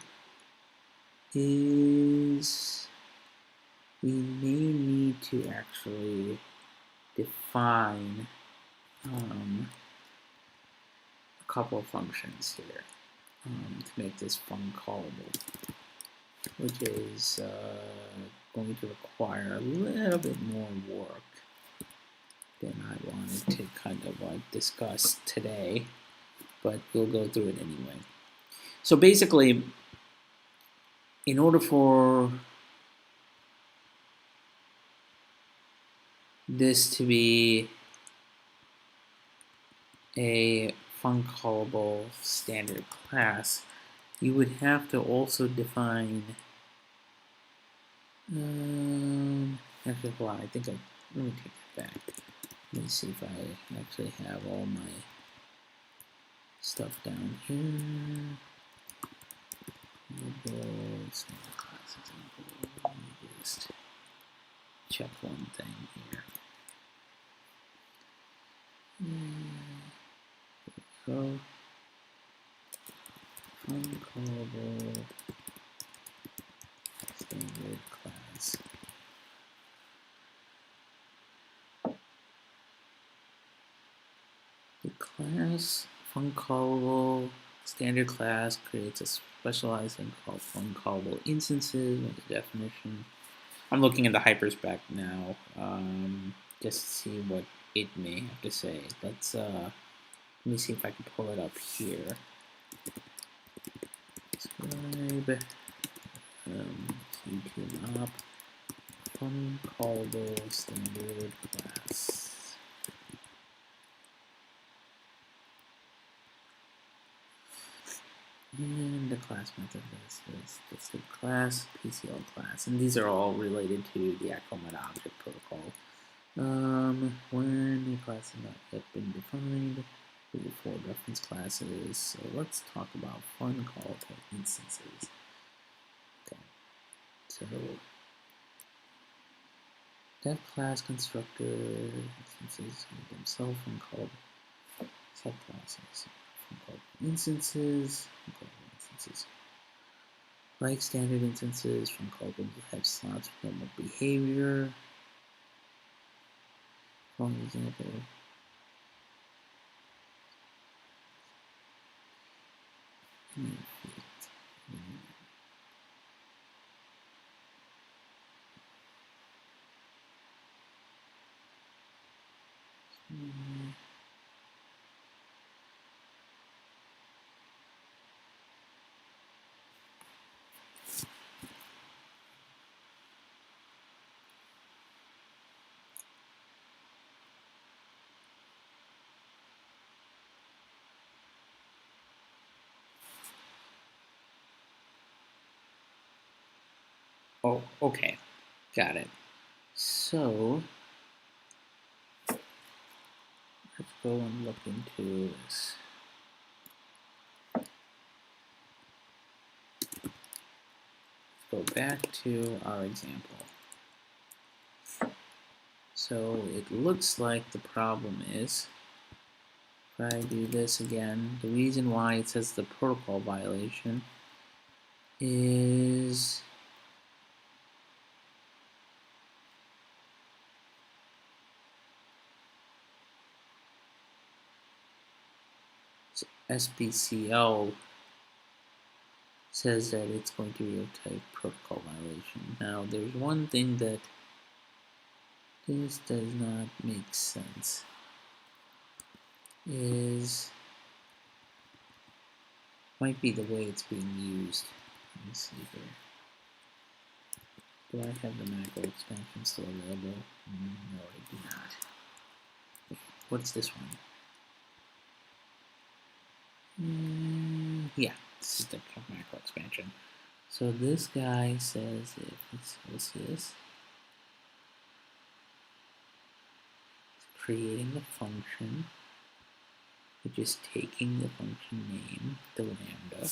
is we may need to actually define a couple of functions here to make this fun callable, which is going to require a little bit more work than I wanted to kind of discuss today, but we'll go through it anyway. So basically, in order for this to be a fun-callable standard class, you would have to also define actually, hold on, I think let me take that back. Let me see if I actually have all my stuff down here. Let me just check one thing here. So, fun-callable standard class. The class fun-callable standard class creates a specialized thing called fun-callable instances with the definition. I'm looking at the hyperspec now, just to see what it may have to say. Let's let me see if I can pull it up here. Describe YouTube mop fun-callable standard class. And the class method is the class, PCL class, and these are all related to the actual meta object protocol. When a class has not yet been defined, we have 4 reference classes. So let's talk about fun-callable instances. Okay, so def class constructor instances themselves fun-callable subclasses. Instances. Like standard instances from Cobalt have slots for normal behavior. For example, oh, okay, got it. So let's go and look into this. Let's go back to our example. So it looks like the problem is, if I do this again, the reason why it says the protocol violation is SBCL says that it's going to be a type protocol violation. Now, there's one thing that this does not make sense. Might be the way it's being used. Let me see here. Do I have the Macor Expansion still available? No, I do not. What's this one? Yeah, this is the Macor Expansion. So this guy says if what's this? It's creating the function, which is taking the function name, the lambda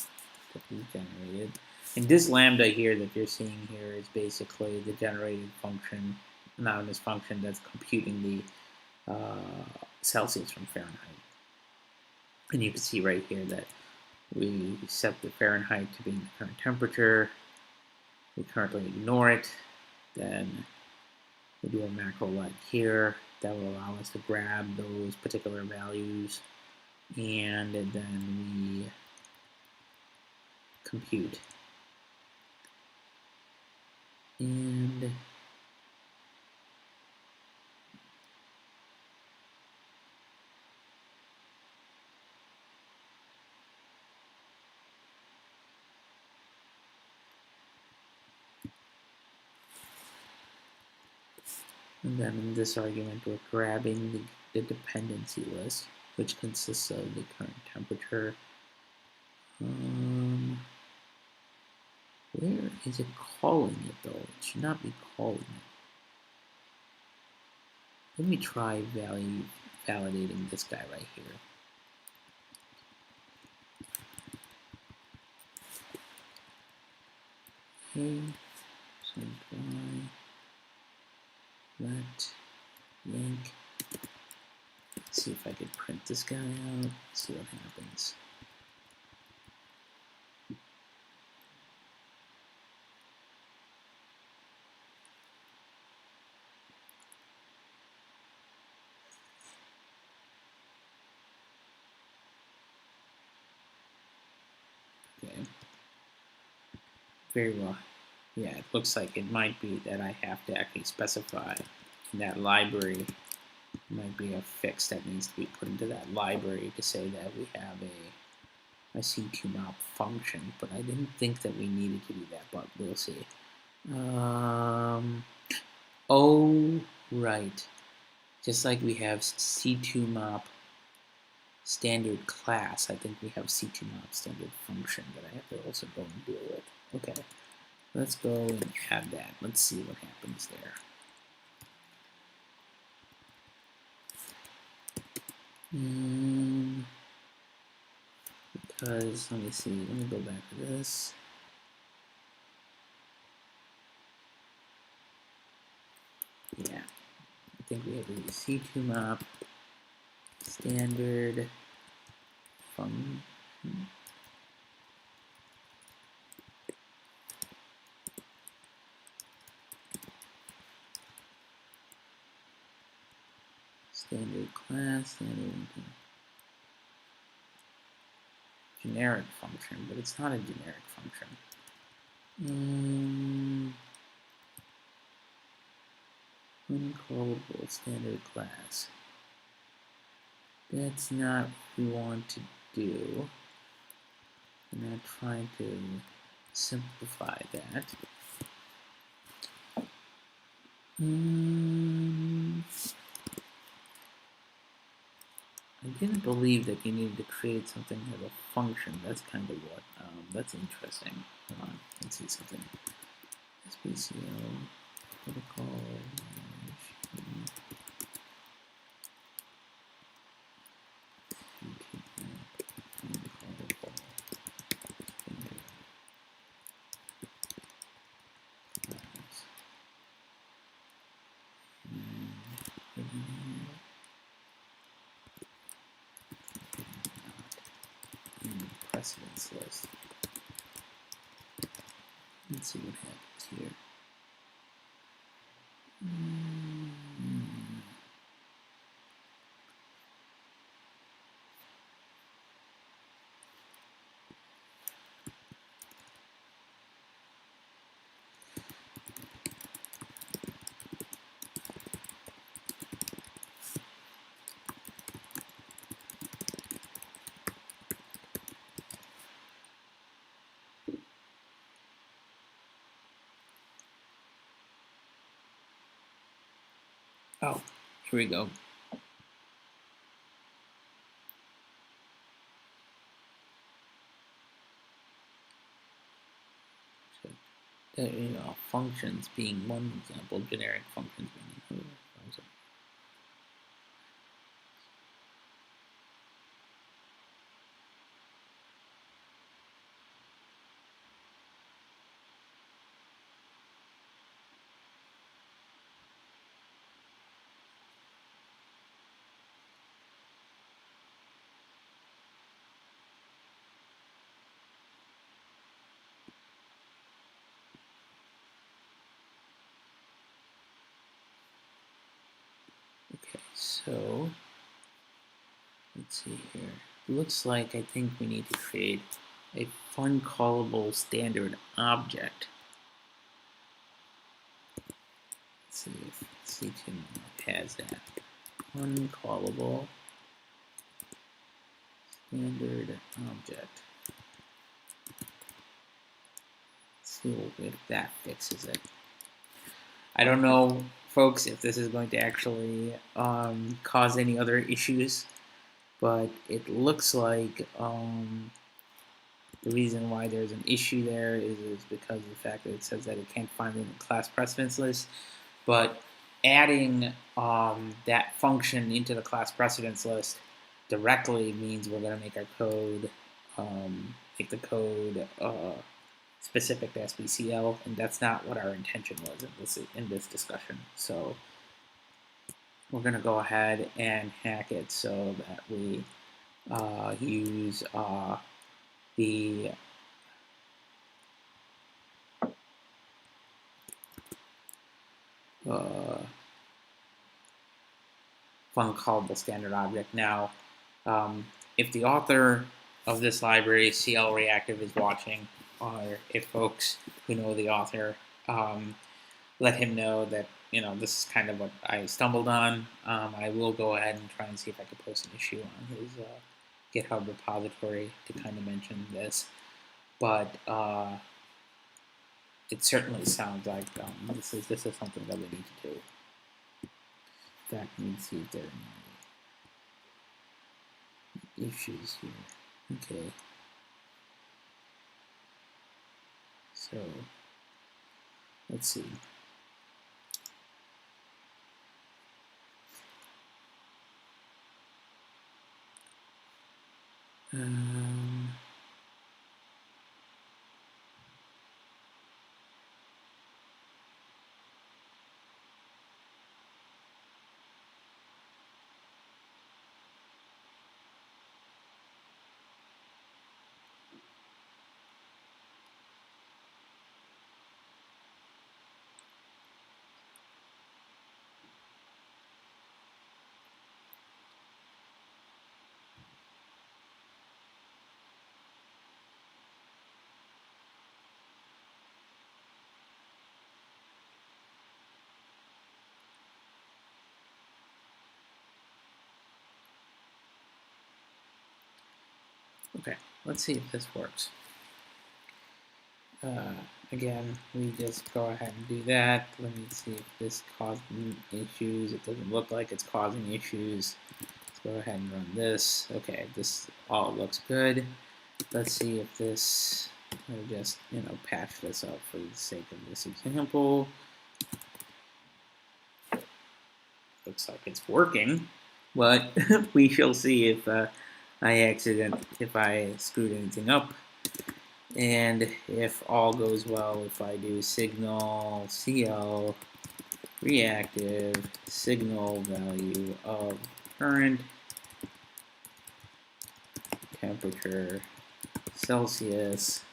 that we generated. And this lambda here that you're seeing here is basically the generated function, anonymous function that's computing the Celsius from Fahrenheit. And you can see right here that we set the Fahrenheit to being the current temperature. We currently ignore it. Then we do a macro like here that will allow us to grab those particular values, and then we compute. And then in this argument, we're grabbing the dependency list, which consists of the current temperature. Where is it calling it though? It should not be calling it. Let me try validating this guy right here. Okay, so apply, let, yank. Let's see if I could print this guy out, see what happens. Okay. Very well. Yeah, it looks like it might be that I have to actually specify in that library. It might be a fix that needs to be put into that library to say that we have a c2mop function, but I didn't think that we needed to do that, but we'll see. Oh, right. Just like we have c2mop standard class, I think we have c2mop standard function that I have to also go and deal with. Okay, let's go and add that. Let's see what happens there. Because, let me see, let me go back to this. Yeah, I think we have to use c2mop standard function. class standard generic function, but it's not a generic function. Uncallable standard class. That's not what we want to do. I'm going to try to simplify that. I didn't believe that you needed to create something as a function. That's kind of what, that's interesting. Hold on, let's see something. SBCL, protocol, precedence list. Let's see what happens here. Oh, here we go. So, functions being one example, generic functions being another. Okay, so let's see here. Looks like I think we need to create a fun-callable standard object. Let's see if CTML has that. Uncallable standard object. Let's see if that fixes it. I don't know, folks, if this is going to actually cause any other issues, but it looks like the reason why there's an issue there is because of the fact that it says that it can't find it in the class precedence list. But adding that function into the class precedence list directly means we're going to make our code, make the code specific to SBCL, and that's not what our intention was in this discussion. So we're going to go ahead and hack it so that we use the fun-callable standard object. Now, if the author of this library, cl-reactive, is watching, or if folks who know the author, let him know that this is kind of what I stumbled on. I will go ahead and try and see if I can post an issue on his GitHub repository to kind of mention this. But it certainly sounds like this is something that we need to do. In fact, let me see if there are any issues here. Okay. So let's see. Okay, let's see if this works. Again, we just go ahead and do that. Let me see if this caused issues. It doesn't look like it's causing issues. Let's go ahead and run this. Okay, this all looks good. Let's see if this, I'll just, patch this up for the sake of this example. Looks like it's working, but we shall see if if I screwed anything up. And if all goes well, if I do signal cl reactive signal value of current temperature Celsius,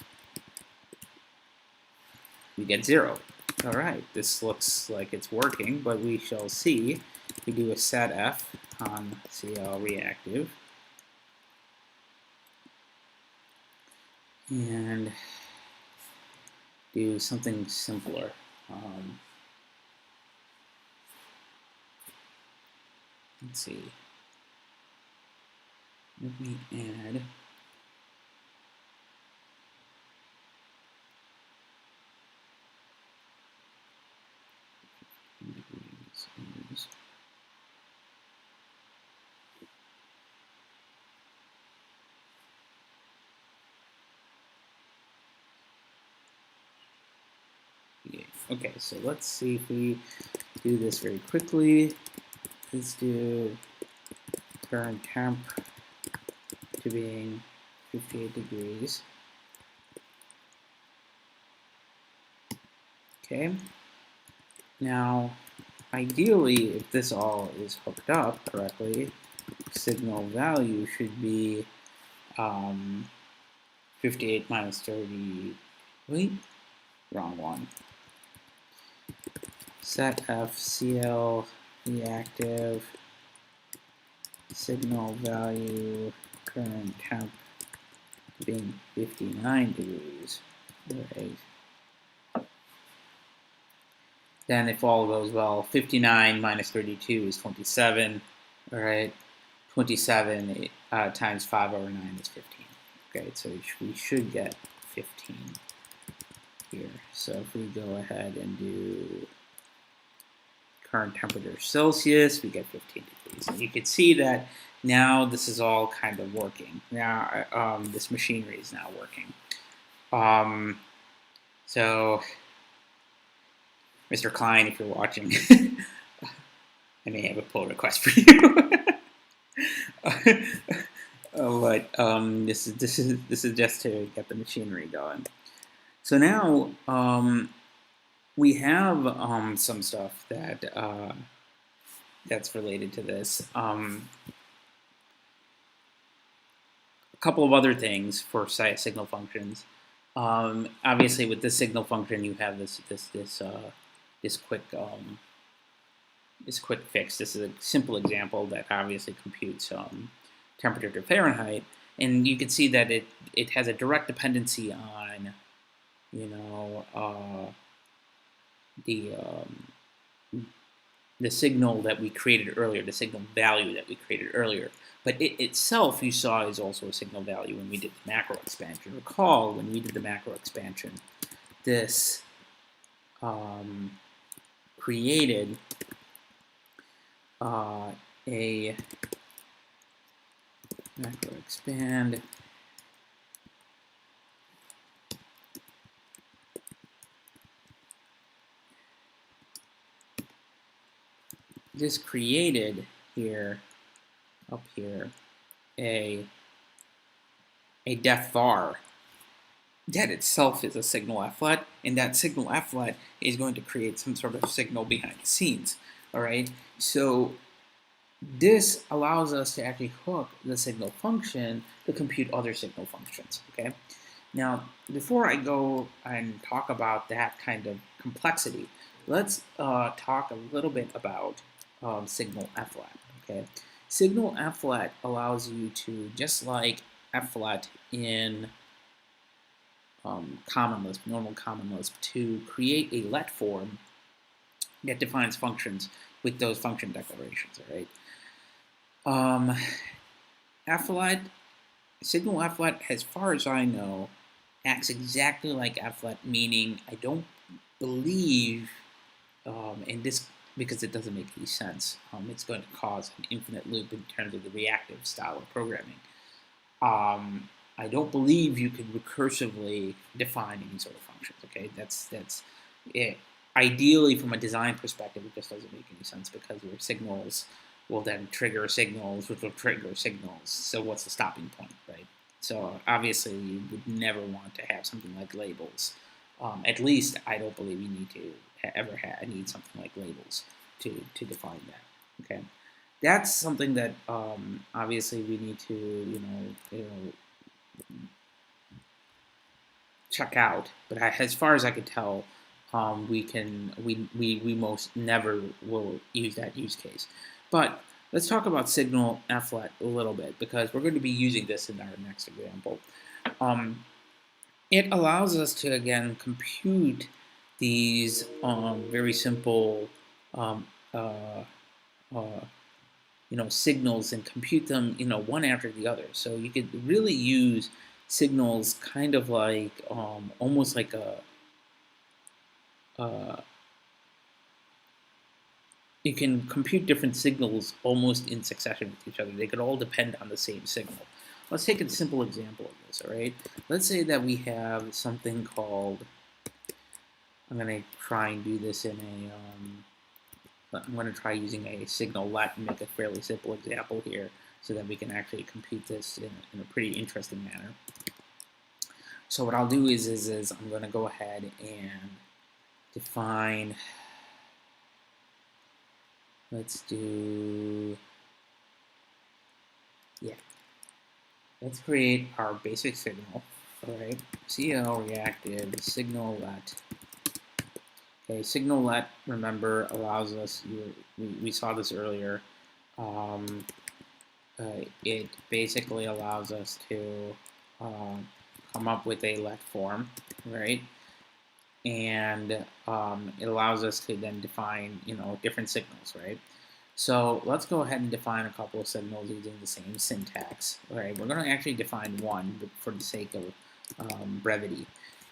we get 0. All right, this looks like it's working, but we shall see. We do a setf on cl reactive. And do something simpler. Let's see. Let me add degrees. Okay, so let's see if we do this very quickly. Let's do current temp to being 58 degrees. Okay. Now, ideally, if this all is hooked up correctly, signal value should be 58 minus 30. Wait, wrong one. Setf cl reactive signal value current temp being 59 degrees. Right. Then if all goes well, 59 minus 32 is 27. All right. 27 times 5 over 9 is 15. Okay, so we should get 15 here. So if we go ahead and do current temperature Celsius, we get 15 degrees. And you can see that now this is all kind of working. Now this machinery is now working. So, Mr. Klein, if you're watching, I may have a pull request for you. But this is just to get the machinery going. So now we have some stuff that that's related to this. A couple of other things for signal functions. Obviously, with this signal function, you have this quick fix. This is a simple example that obviously computes temperature to Fahrenheit, and you can see that it has a direct dependency on the signal that we created earlier, the signal value that we created earlier. But it itself, you saw, is also a signal value when we did the Macor expansion. Recall, when we did the Macor expansion, this created a Macor expand this created here, up here, a def var that itself is a signal effluent, and that signal effluent is going to create some sort of signal behind the scenes. All right, so this allows us to actually hook the signal function to compute other signal functions. Okay, now before I go and talk about that kind of complexity, let's talk a little bit about signal effluent. Okay, signal effluent allows you to, just like effluent in common Lisp, normal common Lisp, to create a let form that defines functions with those function declarations. All right. Effluent Signal effluent, as far as I know, acts exactly like effluent, meaning I don't believe, and this because it doesn't make any sense, it's going to cause an infinite loop in terms of the reactive style of programming. I don't believe you can recursively define any sort of functions. Okay, that's it. Ideally, from a design perspective, it just doesn't make any sense because your signals will then trigger signals, which will trigger signals. So what's the stopping point, right? So obviously, you would never want to have something like labels. At least I don't believe you need to ever need something like labels to define that. Okay, that's something that obviously we need to check out. But as far as I could tell, we most never will use that use case. But let's talk about signal effluent a little bit because we're going to be using this in our next example. It allows us to again compute these very simple um, uh, uh, signals and compute them, one after the other. So you could really use signals kind of like almost like uh, you can compute different signals almost in succession with each other. They could all depend on the same signal. Let's take a simple example of this, all right? Let's say that we have something called, I'm going to try and do this in I'm going to try using a signal let and make a fairly simple example here so that we can actually compute this in a pretty interesting manner. So what I'll do is I'm going to go ahead and define, let's create our basic signal, all right? cl-reactive signal let. Okay, signal let, remember, allows us, we saw this earlier, it basically allows us to come up with a let form, right? And it allows us to then define, different signals, right? So let's go ahead and define a couple of signals using the same syntax, right? We're going to actually define one for the sake of brevity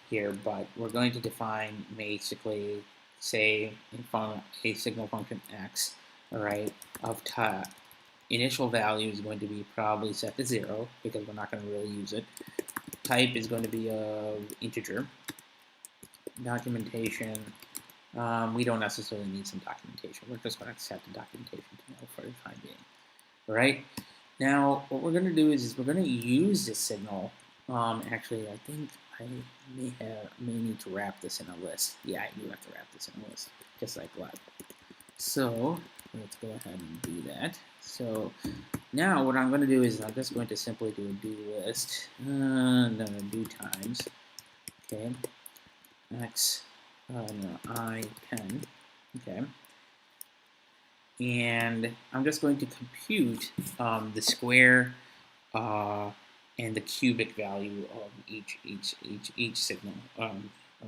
here, but we're going to define basically, say, a signal function x, all right, of type. Initial value is going to be probably set to 0 because we're not going to really use it. Type is going to be an integer. Documentation, we don't necessarily need some documentation. We're just going to set the documentation to no for the time being. All right. Now, what we're going to do is we're going to use this signal. Actually, I think I may need to wrap this in a list. Yeah, I do have to wrap this in a list, just like let. So let's go ahead and do that. So now what I'm going to do is I'm just going to simply do a do list. No, do times. Okay. X, I 10. Okay. And I'm just going to compute the square and the cubic value of each signal. All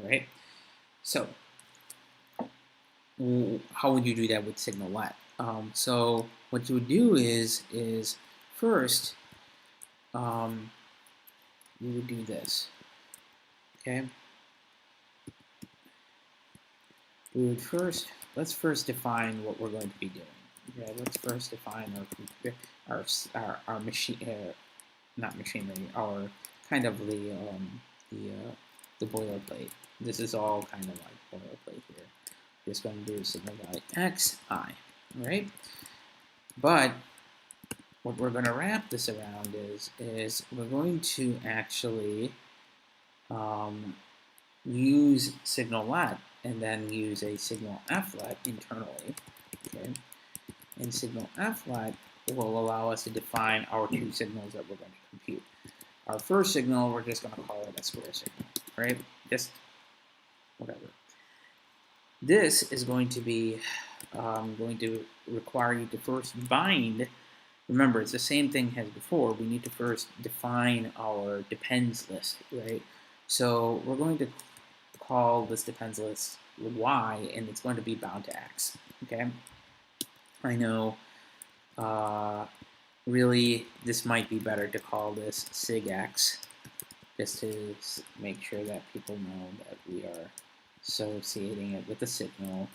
right. So how would you do that with signal let? So what you would do is first you would do this. Okay. We would let's first define what we're going to be doing. Okay, let's first define our machine, not machinery, our kind of the boilerplate. This is all kind of like boilerplate here. Just going to do signal value x, I, all right? But what we're going to wrap this around is we're going to actually use signal let and then use a signal effluent internally. Okay, and signal effluent will allow us to define our two signals that we're going to compute. Our first signal, we're just going to call it a square signal, right? Just whatever. This is going to be going to require you to first bind. Remember, it's the same thing as before. We need to first define our depends list, right? So we're going to call this depends list y, and it's going to be bound to x. Okay. I know really, this might be better to call this sigx, just to make sure that people know that we are associating it with the signal.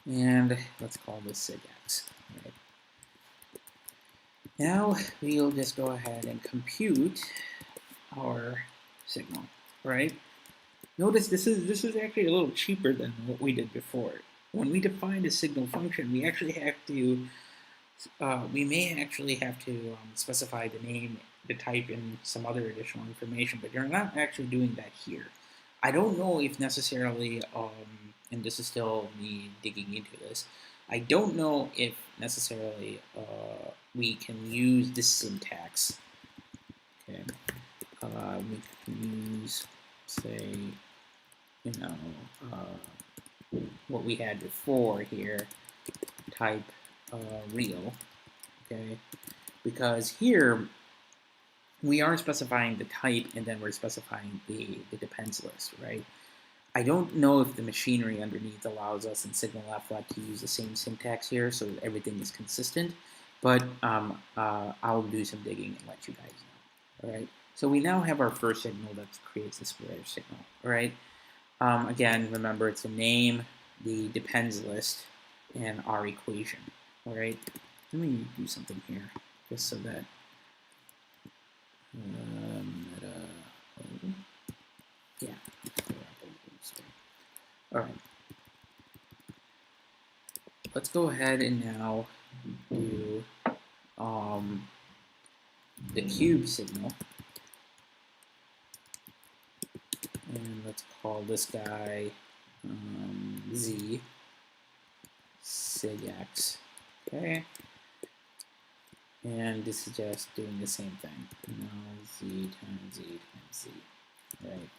And let's call this sigx. Right. Now we'll just go ahead and compute our signal, right? Notice this is actually a little cheaper than what we did before. When we define a signal function, we actually have to, we may actually have to specify the name, the type, and some other additional information, but you're not actually doing that here. I don't know if necessarily, and this is still me digging into this, I don't know if necessarily we can use this syntax. Okay, we can use, say, you know, what we had before here, type real, okay? Because here we are specifying the type and then we're specifying the depends list, right? I don't know if the machinery underneath allows us in cl-reactive to use the same syntax here so that everything is consistent, but I'll do some digging and let you guys know, all right? So we now have our first signal that creates the square signal, all right? Again, remember it's the name, the depends list, and our equation, all right? Let me do something here, just so that, yeah, all right. Let's go ahead and now do the cube signal, and let's call this guy z sigx, okay? And this is just doing the same thing. Z times z times z, right?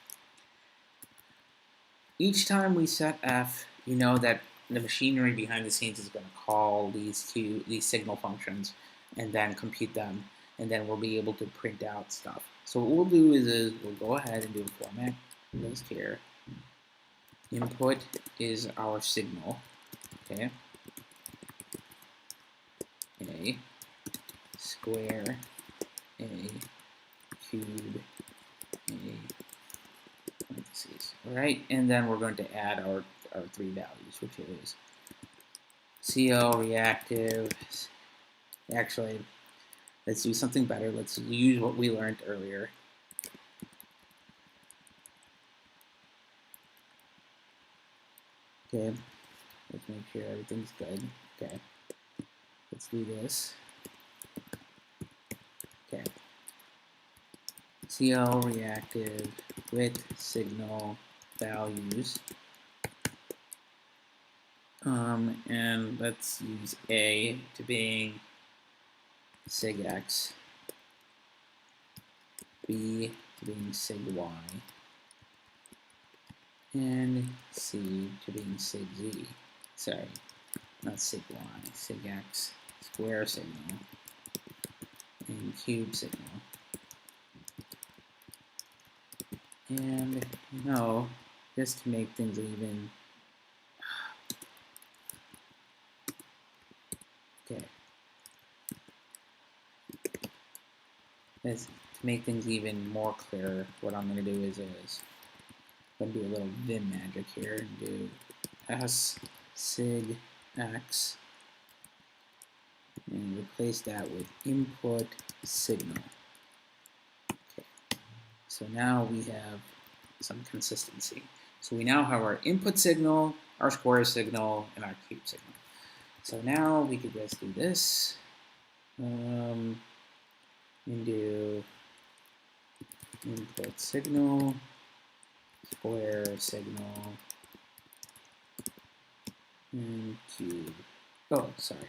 Each time we set f, you know that the machinery behind the scenes is going to call these signal functions and then compute them, and then we'll be able to print out stuff. So what we'll do is we'll go ahead and do a format list here. Input is our signal, okay? A square, a cube, a parentheses. All right, and then we're going to add our three values, which is cl-reactive. Actually, let's do something better. Let's use what we learned earlier. Okay, let's make sure everything's good. Okay, let's do this. Okay, cl-reactive with signal values. And let's use A to being sigx, B to being sig-y, and C to being sig-z. Sorry, not sig-y, sigx, square signal, and cube signal. And no, just to make things even. Okay. As to make things even more clear, what I'm going to do is I'm going to do a little Vim magic here and do s sig x and replace that with input signal. Okay. So now we have some consistency. So we now have our input signal, our square signal, and our cube signal. So now we could just do this and do input signal, square signal, and cube. Oh, sorry.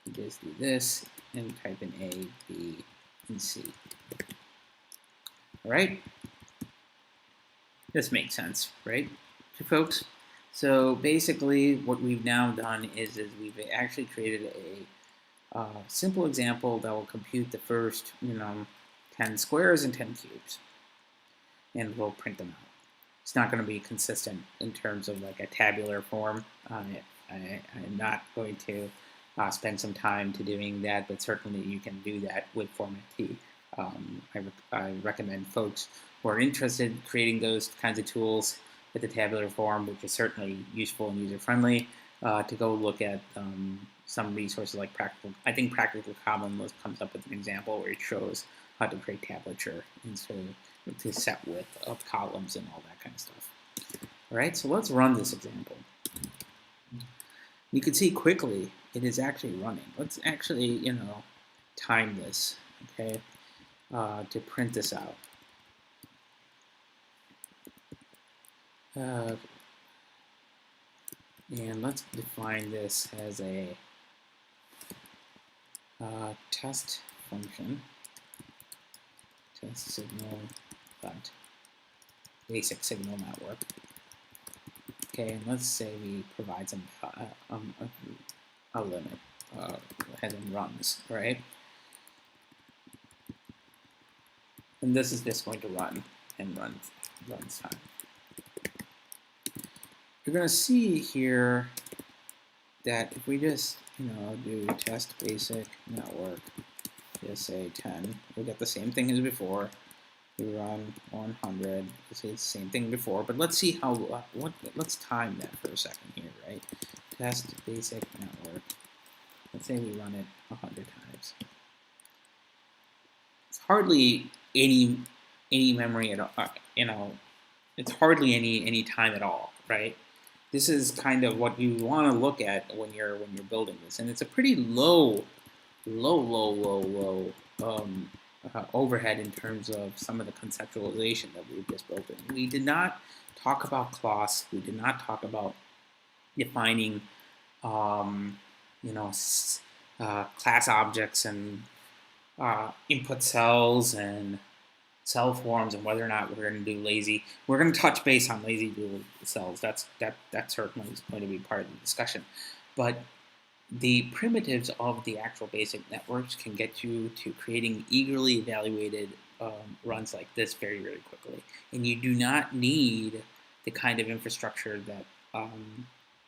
We just do this and type in A, B, and C. All right? This makes sense, right, to folks? So basically, what we've now done is we've actually created a simple example that will compute the first, 10 squares and 10 cubes, and we'll print them out. It's not going to be consistent in terms of like a tabular form. I'm not going to spend some time to doing that, but certainly you can do that with Format T. I recommend folks who are interested in creating those kinds of tools with the tabular form, which is certainly useful and user-friendly, to go look at some resources like Practical. I think Practical Commons comes up with an example where it shows how to create tablature and so to set width of columns and all that kind of stuff. All right, so let's run this example. You can see quickly it is actually running. Let's actually, time this, okay, to print this out. And let's define this as a test function, test signal dot basic signal network. Okay, and let's say we provide some a limit as in runs, right? And this is just going to run and runs time. You're going to see here that if we just do test basic network, just say 10, we'll get the same thing as before. We run 100. It's the same thing before, but let's see how. Let's time that for a second here, right? Test basic network. Let's say we run it 100 times. It's hardly any memory at all. It's hardly any time at all, right? This is kind of what you want to look at when you're building this, and it's a pretty low overhead in terms of some of the conceptualization that we've just built in. We did not talk about class. We did not talk about defining, class objects and input cells and cell forms and whether or not we're going to do lazy. We're going to touch base on lazy ruled cells. That certainly is going to be part of the discussion, but the primitives of the actual basic networks can get you to creating eagerly evaluated runs like this very, very quickly. And you do not need the kind of infrastructure that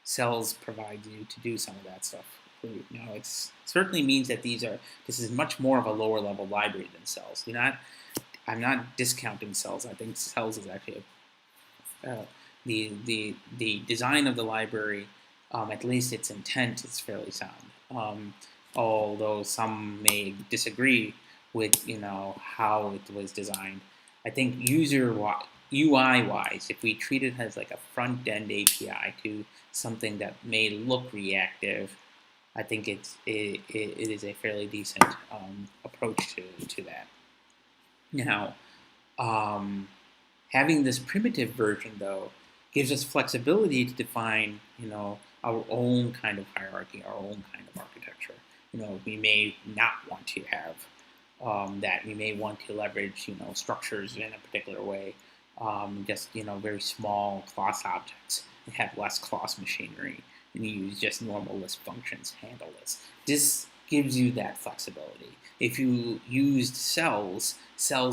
cells provide you to do some of that stuff. It certainly means that this is much more of a lower level library than cells. I'm not discounting cells. I think cells is actually the design of the library. At least its intent is fairly sound, although some may disagree with how it was designed. I think UI-wise, if we treat it as like a front-end API to something that may look reactive, I think it is a fairly decent approach to that. Now, having this primitive version though gives us flexibility to define our own kind of hierarchy, our own kind of architecture. We may not want to have that. We may want to leverage, structures in a particular way. Just, very small class objects and have less class machinery, and you use just normal Lisp functions to handle this. This gives you that flexibility. If you used cells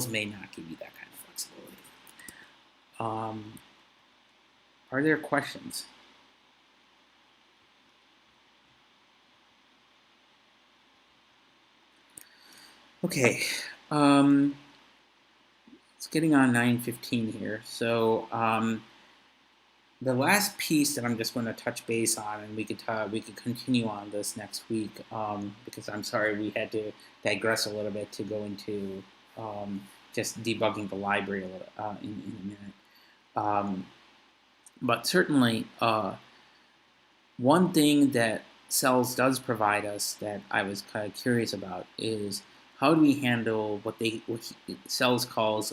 may not give you that kind of flexibility. Are there questions? Okay, it's getting on 9:15 here. So the last piece that I'm just going to touch base on, and we could continue on this next week, because I'm sorry we had to digress a little bit to go into just debugging the library a little, in a minute. But certainly, one thing that cells does provide us that I was kind of curious about is how do we handle what cells calls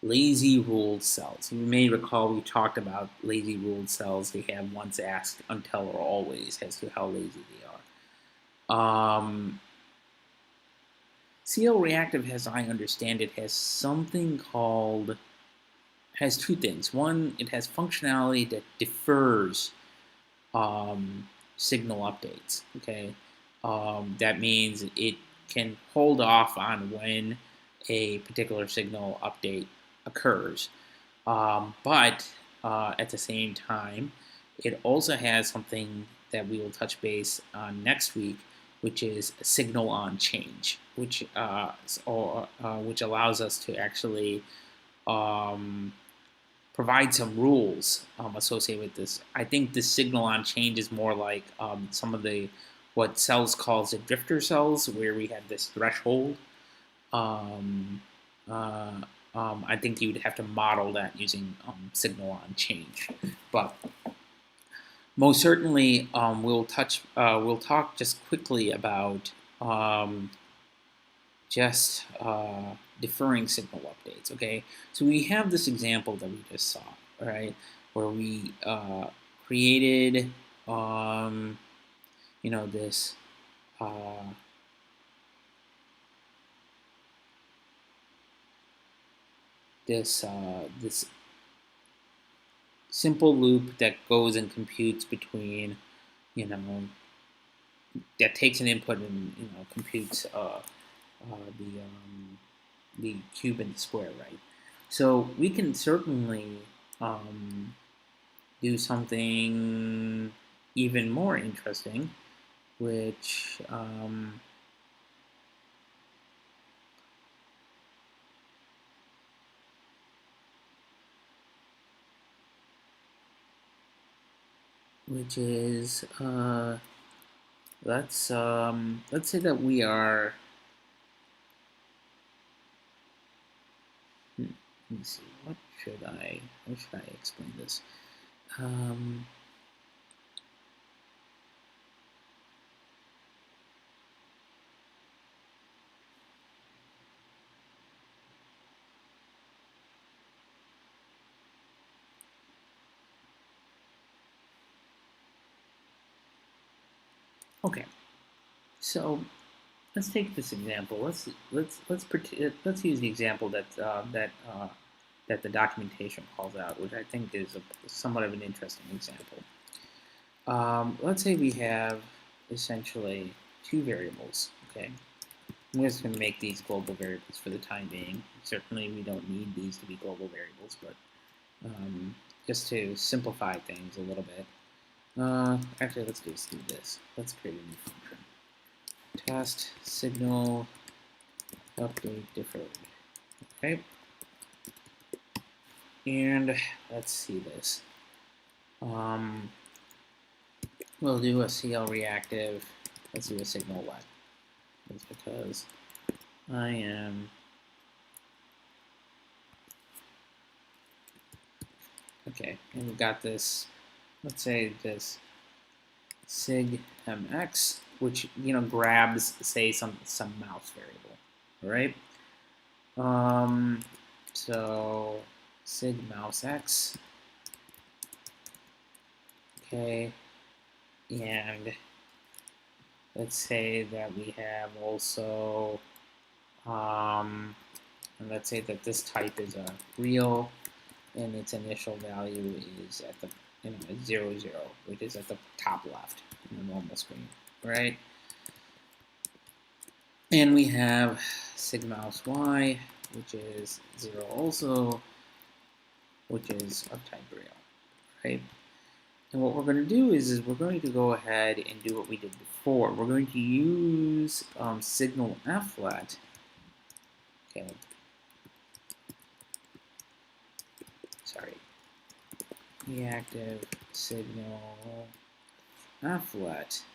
lazy ruled cells. You may recall we talked about lazy ruled cells. They have once asked, until, or always as to how lazy they are. cl-reactive, as I understand it, has two things. One, it has functionality that defers signal updates. Okay, that means it can hold off on when a particular signal update occurs, but at the same time, it also has something that we will touch base on next week, which is signal on change, which allows us to actually provide some rules associated with this. I think the signal on change is more like some of the what cells calls the drifter cells, where we have this threshold. I think you would have to model that using signal on change, but most certainly we'll talk just quickly about deferring signal updates. Okay, so we have this example that we just saw, right, where we created this this simple loop that goes and computes between, that takes an input and computes the cube and the square, right? So we can certainly do something even more interesting, which is let's say that we are. Let me see. How should I explain this? Okay, so let's take this example. Let's use the example that that the documentation calls out, which I think is somewhat of an interesting example. Let's say we have essentially two variables. Okay, I'm just going to make these global variables for the time being. Certainly, we don't need these to be global variables, but just to simplify things a little bit. Actually, let's just do this. Let's create a new function. Test signal update deferred. Okay. And let's see this. We'll do a cl-reactive. Let's do a signal let. That's because I am. Okay, and we've got this. Let's say this sig mx, which grabs, say, some mouse variable, right? So sig mouse x. Okay, and let's say that we have also, and let's say that this type is a real, and its initial value is at the 0, 0, which is at the top left in the normal screen, right? And we have sig mouse y, which is 0 also, which is of type real, right? And what we're going to do is we're going to go ahead and do what we did before. We're going to use signal effluent. Okay. Sorry. Reactive signal effluent.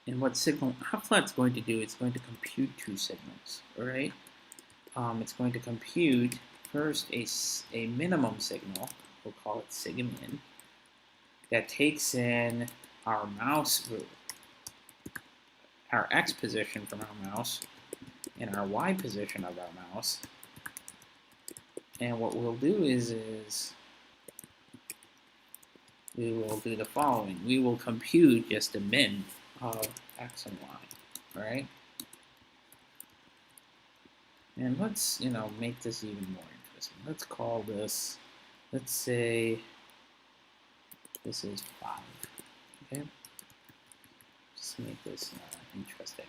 And what signal effluent is going to do, it's going to compute two signals, all right? It's going to compute first a minimum signal, we'll call it sigmin, that takes in our mouse, our x position from our mouse, and our y position of our mouse. And what we'll do is we will do the following. We will compute just a min of x and y, right? And let's, make this even more interesting. Let's call this let's say this is 5. Okay, just to make this interesting.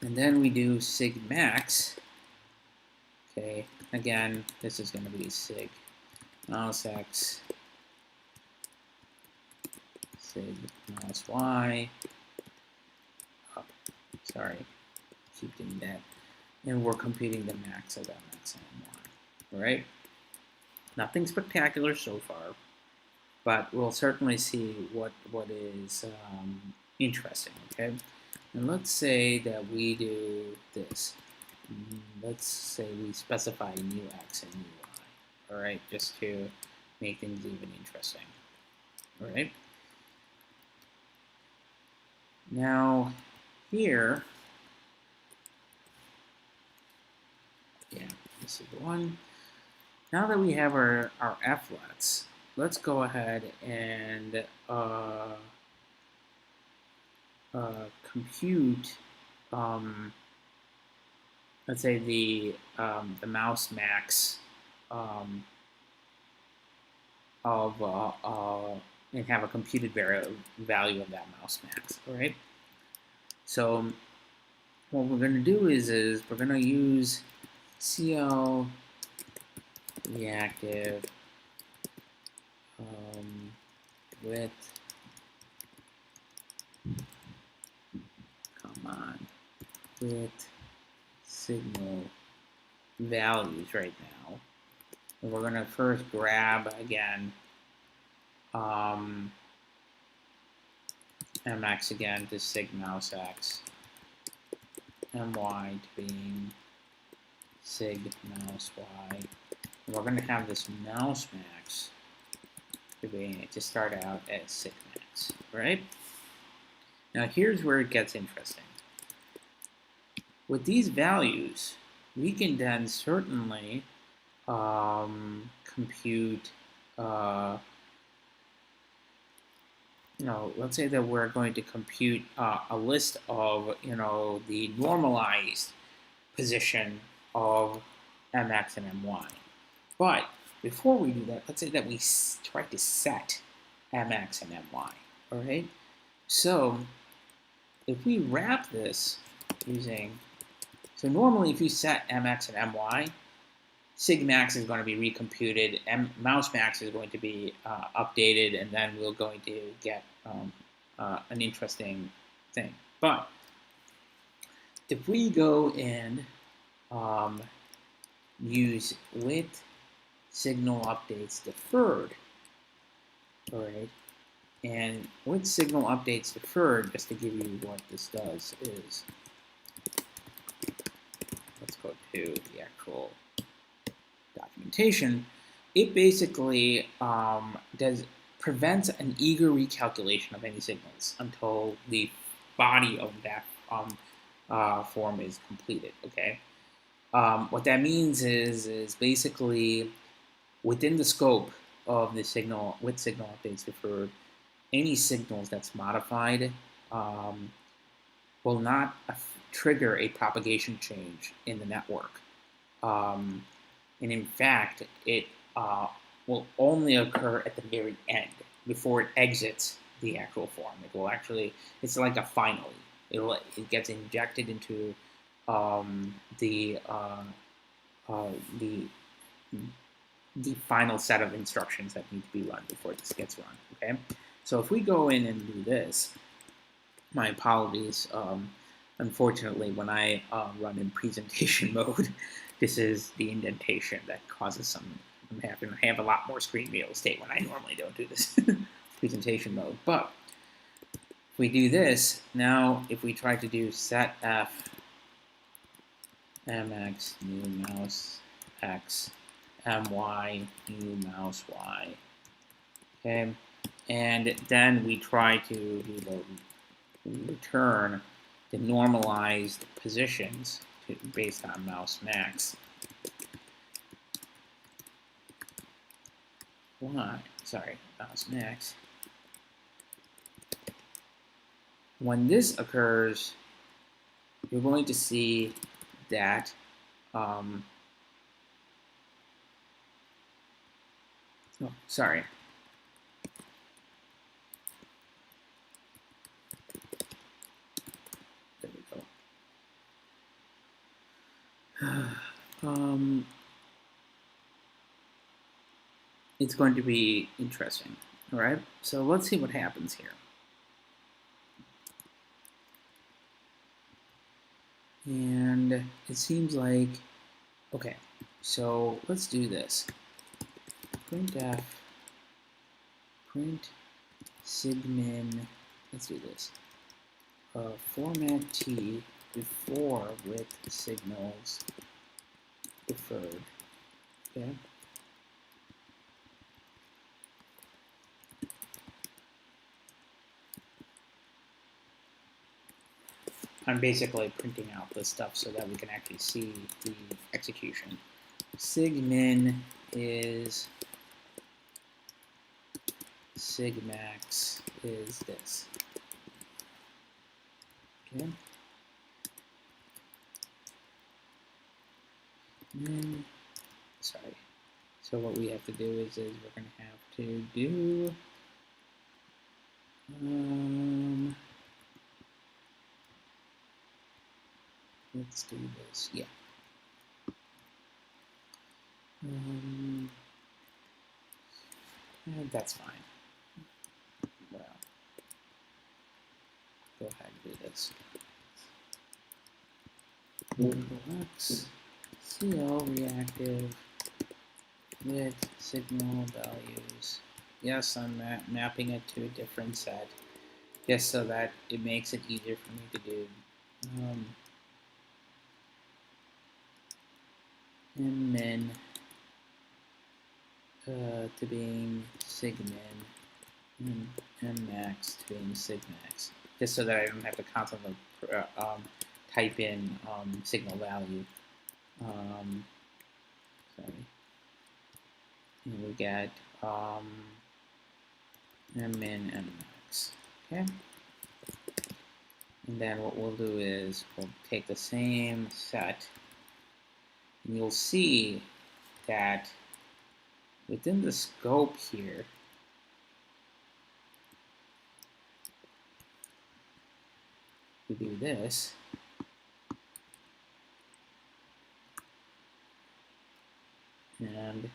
And then we do sig max. Okay, again, this is going to be sig mouse x, sig mouse y. Oh, sorry, keep doing that. And we're computing the max of mx and my. All right, nothing spectacular so far, but we'll certainly see what is interesting. Okay, and let's say that we do this. Let's say we specify new x and new y. All right, just to make things even interesting. All right. Now here, yeah, this is the one. Now that we have our effluents, let's go ahead and compute, let's say the mouse max and have a computed value of that mouse max. All right. So what we're going to do is we're going to use cl-reactive with signal values right now. And we're going to first grab again mx again to sig mouse x, my to being sig mouse y. And we're going to have this mouse max to start out as sig max, right? Now here's where it gets interesting. With these values, we can then certainly compute, let's say that we're going to compute a list of, the normalized position of mx and my. But before we do that, let's say that we try to set mx and my, all right? So if we wrap this using, so normally if you set mx and my, sig max is going to be recomputed, mouse max is going to be updated, and then we're going to get an interesting thing. But if we go and use with signal updates deferred, all right, and with signal updates deferred, just to give you what this does is, let's go to the actual documentation. It basically prevents an eager recalculation of any signals until the body of that form is completed. Okay, what that means is basically within the scope of the signal with signal updates deferred, any signals that's modified will not trigger a propagation change in the network. And in fact, it will only occur at the very end, before it exits the actual form. It will actually, it's like a finally. It gets injected into the final set of instructions that need to be run before this gets run. Okay, so if we go in and do this, my apologies. Unfortunately, when I run in presentation mode, this is the indentation that causes some. I have a lot more screen real estate when I normally don't do this presentation mode. But if we do this now, if we try to do set f mx new mouse x my new mouse y, okay, and then we try to do the return the normalized positions based on mouse max. Mouse max. When this occurs, you're going to see that Oh, sorry. There we go. It's going to be interesting. All right, so let's see what happens here. And it seems like, okay, so let's do this. Printf, print sigmin, let's do this. Format t before with signals deferred. Okay. I'm basically printing out this stuff so that we can actually see the execution. Sigmin is sigmax is this. Okay. Then, sorry. So what we have to do is we're going to have to do let's do this. Yeah. That's fine. Well, go ahead and do this. X cl-reactive with signal values. Yes, I'm mapping it to a different set, just so that it makes it easier for me to do. And min to being sigmin, and max to being sigmax, just so that I don't have to constantly type in signal value. Sorry. And we get min and max. Okay. And then what we'll do is we'll take the same set, and you'll see that within the scope here, we do this. And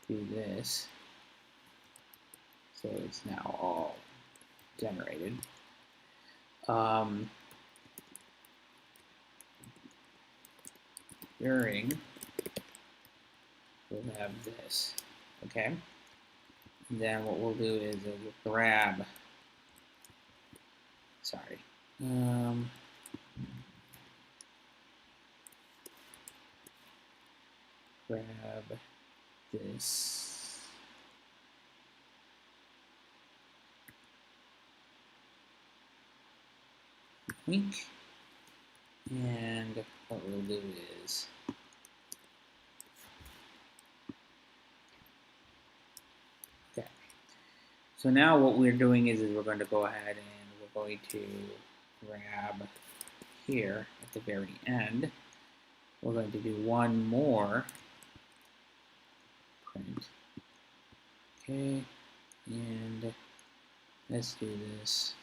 do this. So it's now all generated. During, we'll have this, okay? And then what we'll do is we'll grab, sorry, grab this. Link. And what we'll do is okay. So now what we're doing is we're going to go ahead and we're going to grab here at the very end. We're going to do one more print. Okay, and let's do this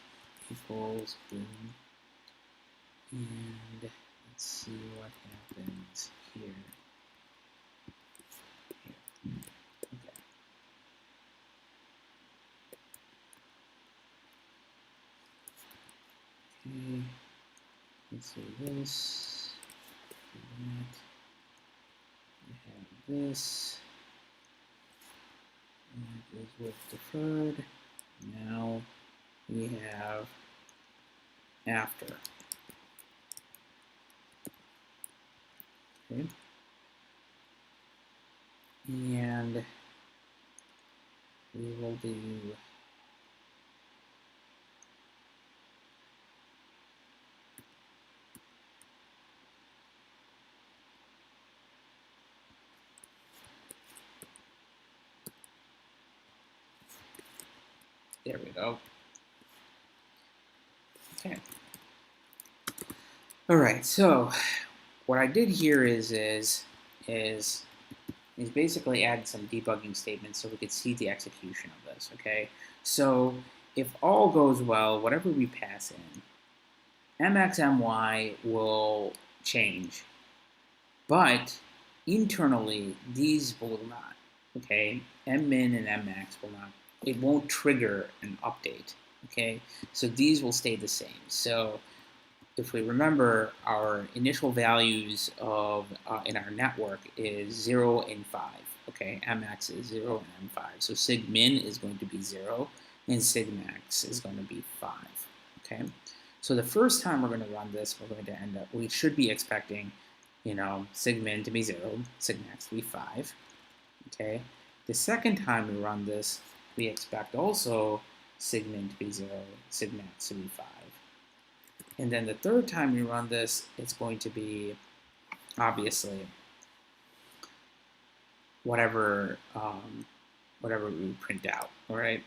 equals boom. And let's see what happens here. Okay. Okay. Let's do this. Do that. We have this. And it is with deferred. Now we have after. Okay. And we will do there we go. Okay. All right, so what I did here is is basically add some debugging statements so we could see the execution of this, okay? So if all goes well, whatever we pass in, mx, my will change, but internally, these will not, okay? Mmin and mmax will not. It won't trigger an update, okay? So these will stay the same. So if we remember, our initial values of in our network is 0 and 5, okay? Mmax is 0 and M5. So sigmin is going to be 0, and sigmax is going to be 5, okay? So the first time we're going to run this, we're going to end up, we should be expecting, you know, sigmin to be 0, sigmax to be 5, okay? The second time we run this, we expect also sigmin to be 0, sigmax to be 5. And then the third time we run this, it's going to be, obviously, whatever we print out, all right?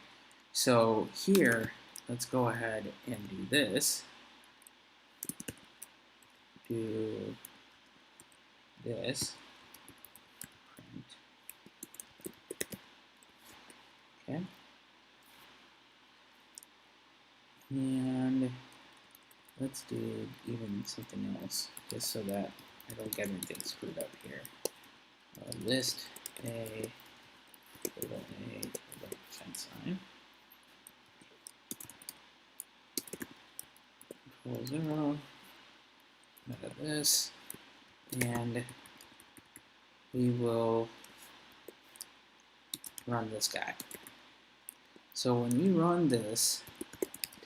So here, let's go ahead and do this. Do this, print, okay? And let's do even something else, just so that I don't get anything screwed up here. List a, $sign, control 0, meta this, and we will run this guy. So when we run this,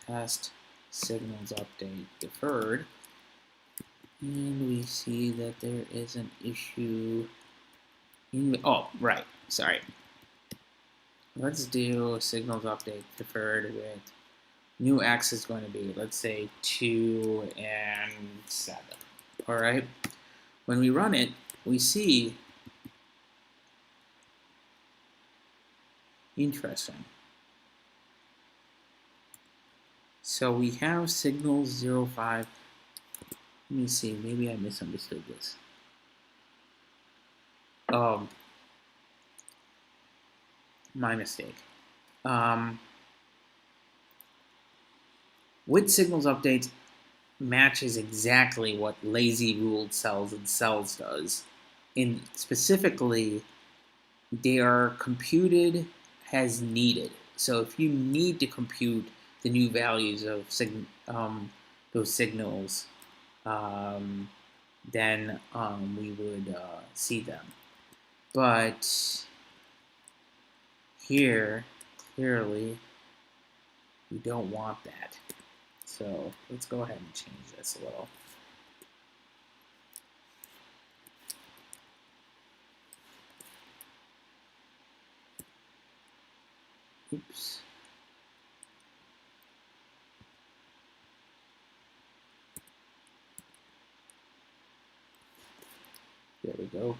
test signals update deferred, and we see that there is an issue in, oh, right, sorry. Let's do signals update deferred with new x is going to be, let's say, 2 and 7, all right? When we run it, we see, interesting. So we have signals 0, 5. Let me see, maybe I misunderstood this. My mistake. With signals updates matches exactly what lazy ruled cells and cells does. And specifically, they are computed as needed. So if you need to compute the new values of those signals, then we would see them. But here, clearly, we don't want that. So let's go ahead and change this a little. Oops. There we go.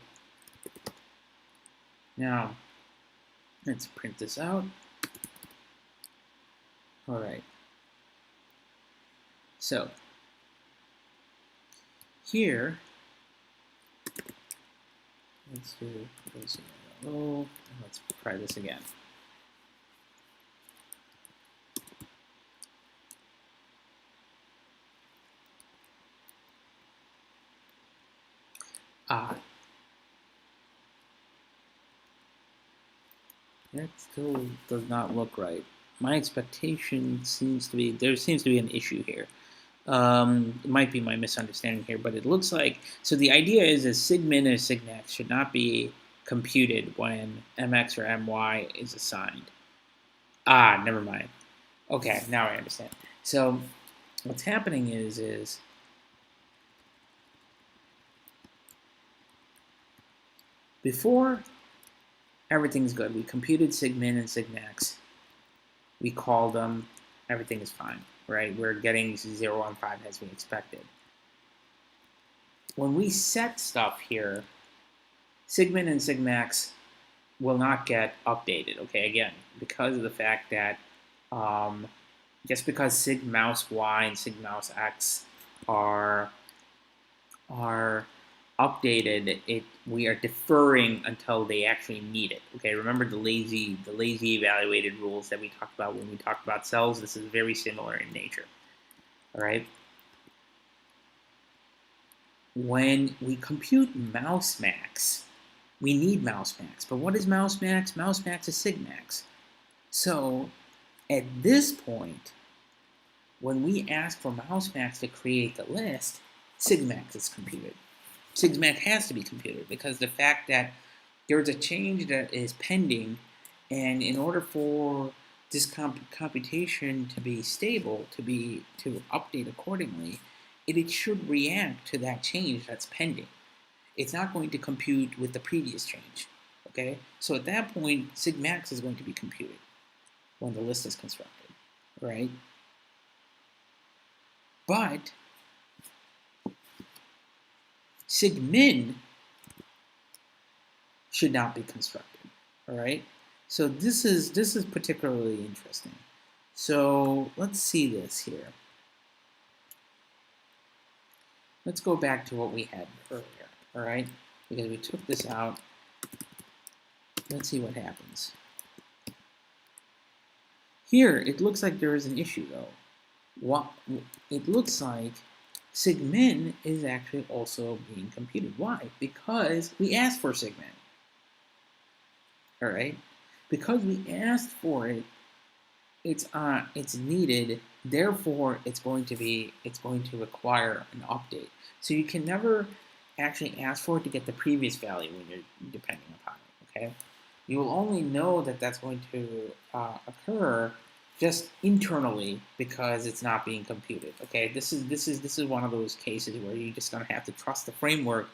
Now, let's print this out. All right. So, here, let's do this and let's try this again. That still does not look right. My expectation seems to be, there seems to be an issue here. It might be my misunderstanding here, but it looks like, so the idea is that sigmin or sigmax should not be computed when mx or my is assigned. Never mind. Okay, now I understand. So what's happening is before everything's good, we computed sigmin and sigmax, we call them, everything is fine, right? We're getting 0 and 5 as we expected. When we set stuff here, sigmin and sigmax will not get updated, okay? Again, because of the fact that just because sigmouse y and sigmouse x are updated, we are deferring until they actually need it. Okay, remember the lazy evaluated rules that we talked about when we talked about cells. This is very similar in nature. All right. When we compute mouse max, we need mouse max. But what is mouse max? Mouse max is sigmax. So at this point, when we ask for mouse max to create the list, sigmax is computed. Sigmax has to be computed because the fact that there's a change that is pending, and in order for this computation to be stable, to update accordingly, it should react to that change that's pending. It's not going to compute with the previous change. Okay, so at that point, sigmax is going to be computed when the list is constructed, right? But sigmin should not be constructed. All right. So this is particularly interesting. So let's see this here. Let's go back to what we had earlier. All right, because we took this out. Let's see what happens. Here, it looks like there is an issue though. What it looks like sigmin is actually also being computed. Why? Because we asked for sigmin. All right, because we asked for it, it's needed. Therefore, it's going to require an update. So you can never actually ask for it to get the previous value when you're depending upon it. Okay, you will only know that that's going to occur just internally because it's not being computed. Okay, this is one of those cases where you're just going to have to trust the framework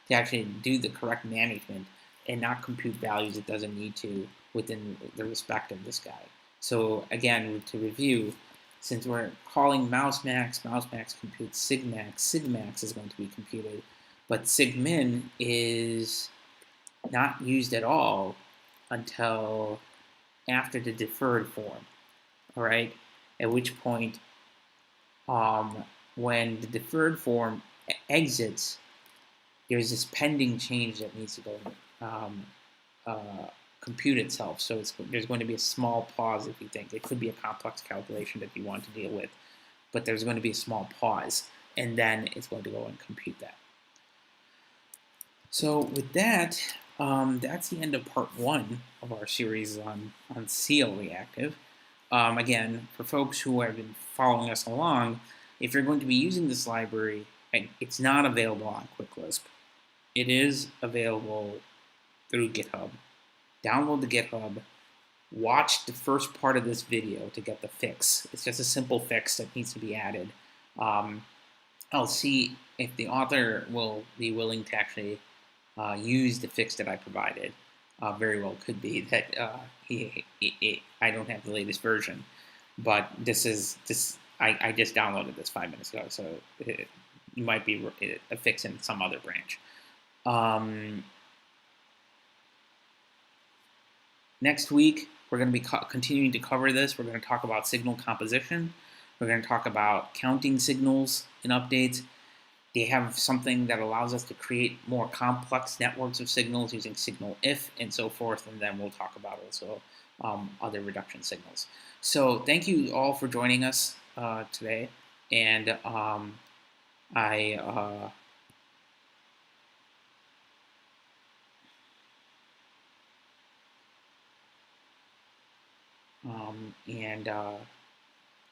to actually do the correct management and not compute values it doesn't need to within the respect of this guy. So again, to review, since we're calling mouse max computes sigmax, sigmax is going to be computed, but sigmin is not used at all until after the deferred form. All right, at which point, when the deferred form exits, there's this pending change that needs to go compute itself. So there's going to be a small pause if you think. It could be a complex calculation that you want to deal with, but there's going to be a small pause, and then it's going to go and compute that. So with that, that's the end of part 1 of our series on cl-reactive. Again, for folks who have been following us along, if you're going to be using this library, it's not available on Quick Lisp. It is available through Github. Download the GitHub, watch the first part of this video to get the fix. It's just a simple fix that needs to be added. I'll see if the author will be willing to actually use the fix that I provided. Very well could be that I don't have the latest version, but I just downloaded this 5 minutes ago, so it might be a fix in some other branch. Next week, we're going to be continuing to cover this. We're going to talk about signal composition. We're going to talk about counting signals in updates. They have something that allows us to create more complex networks of signals using signal if and so forth. And then we'll talk about also other reduction signals. So thank you all for joining us today. And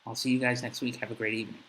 I'll see you guys next week. Have a great evening.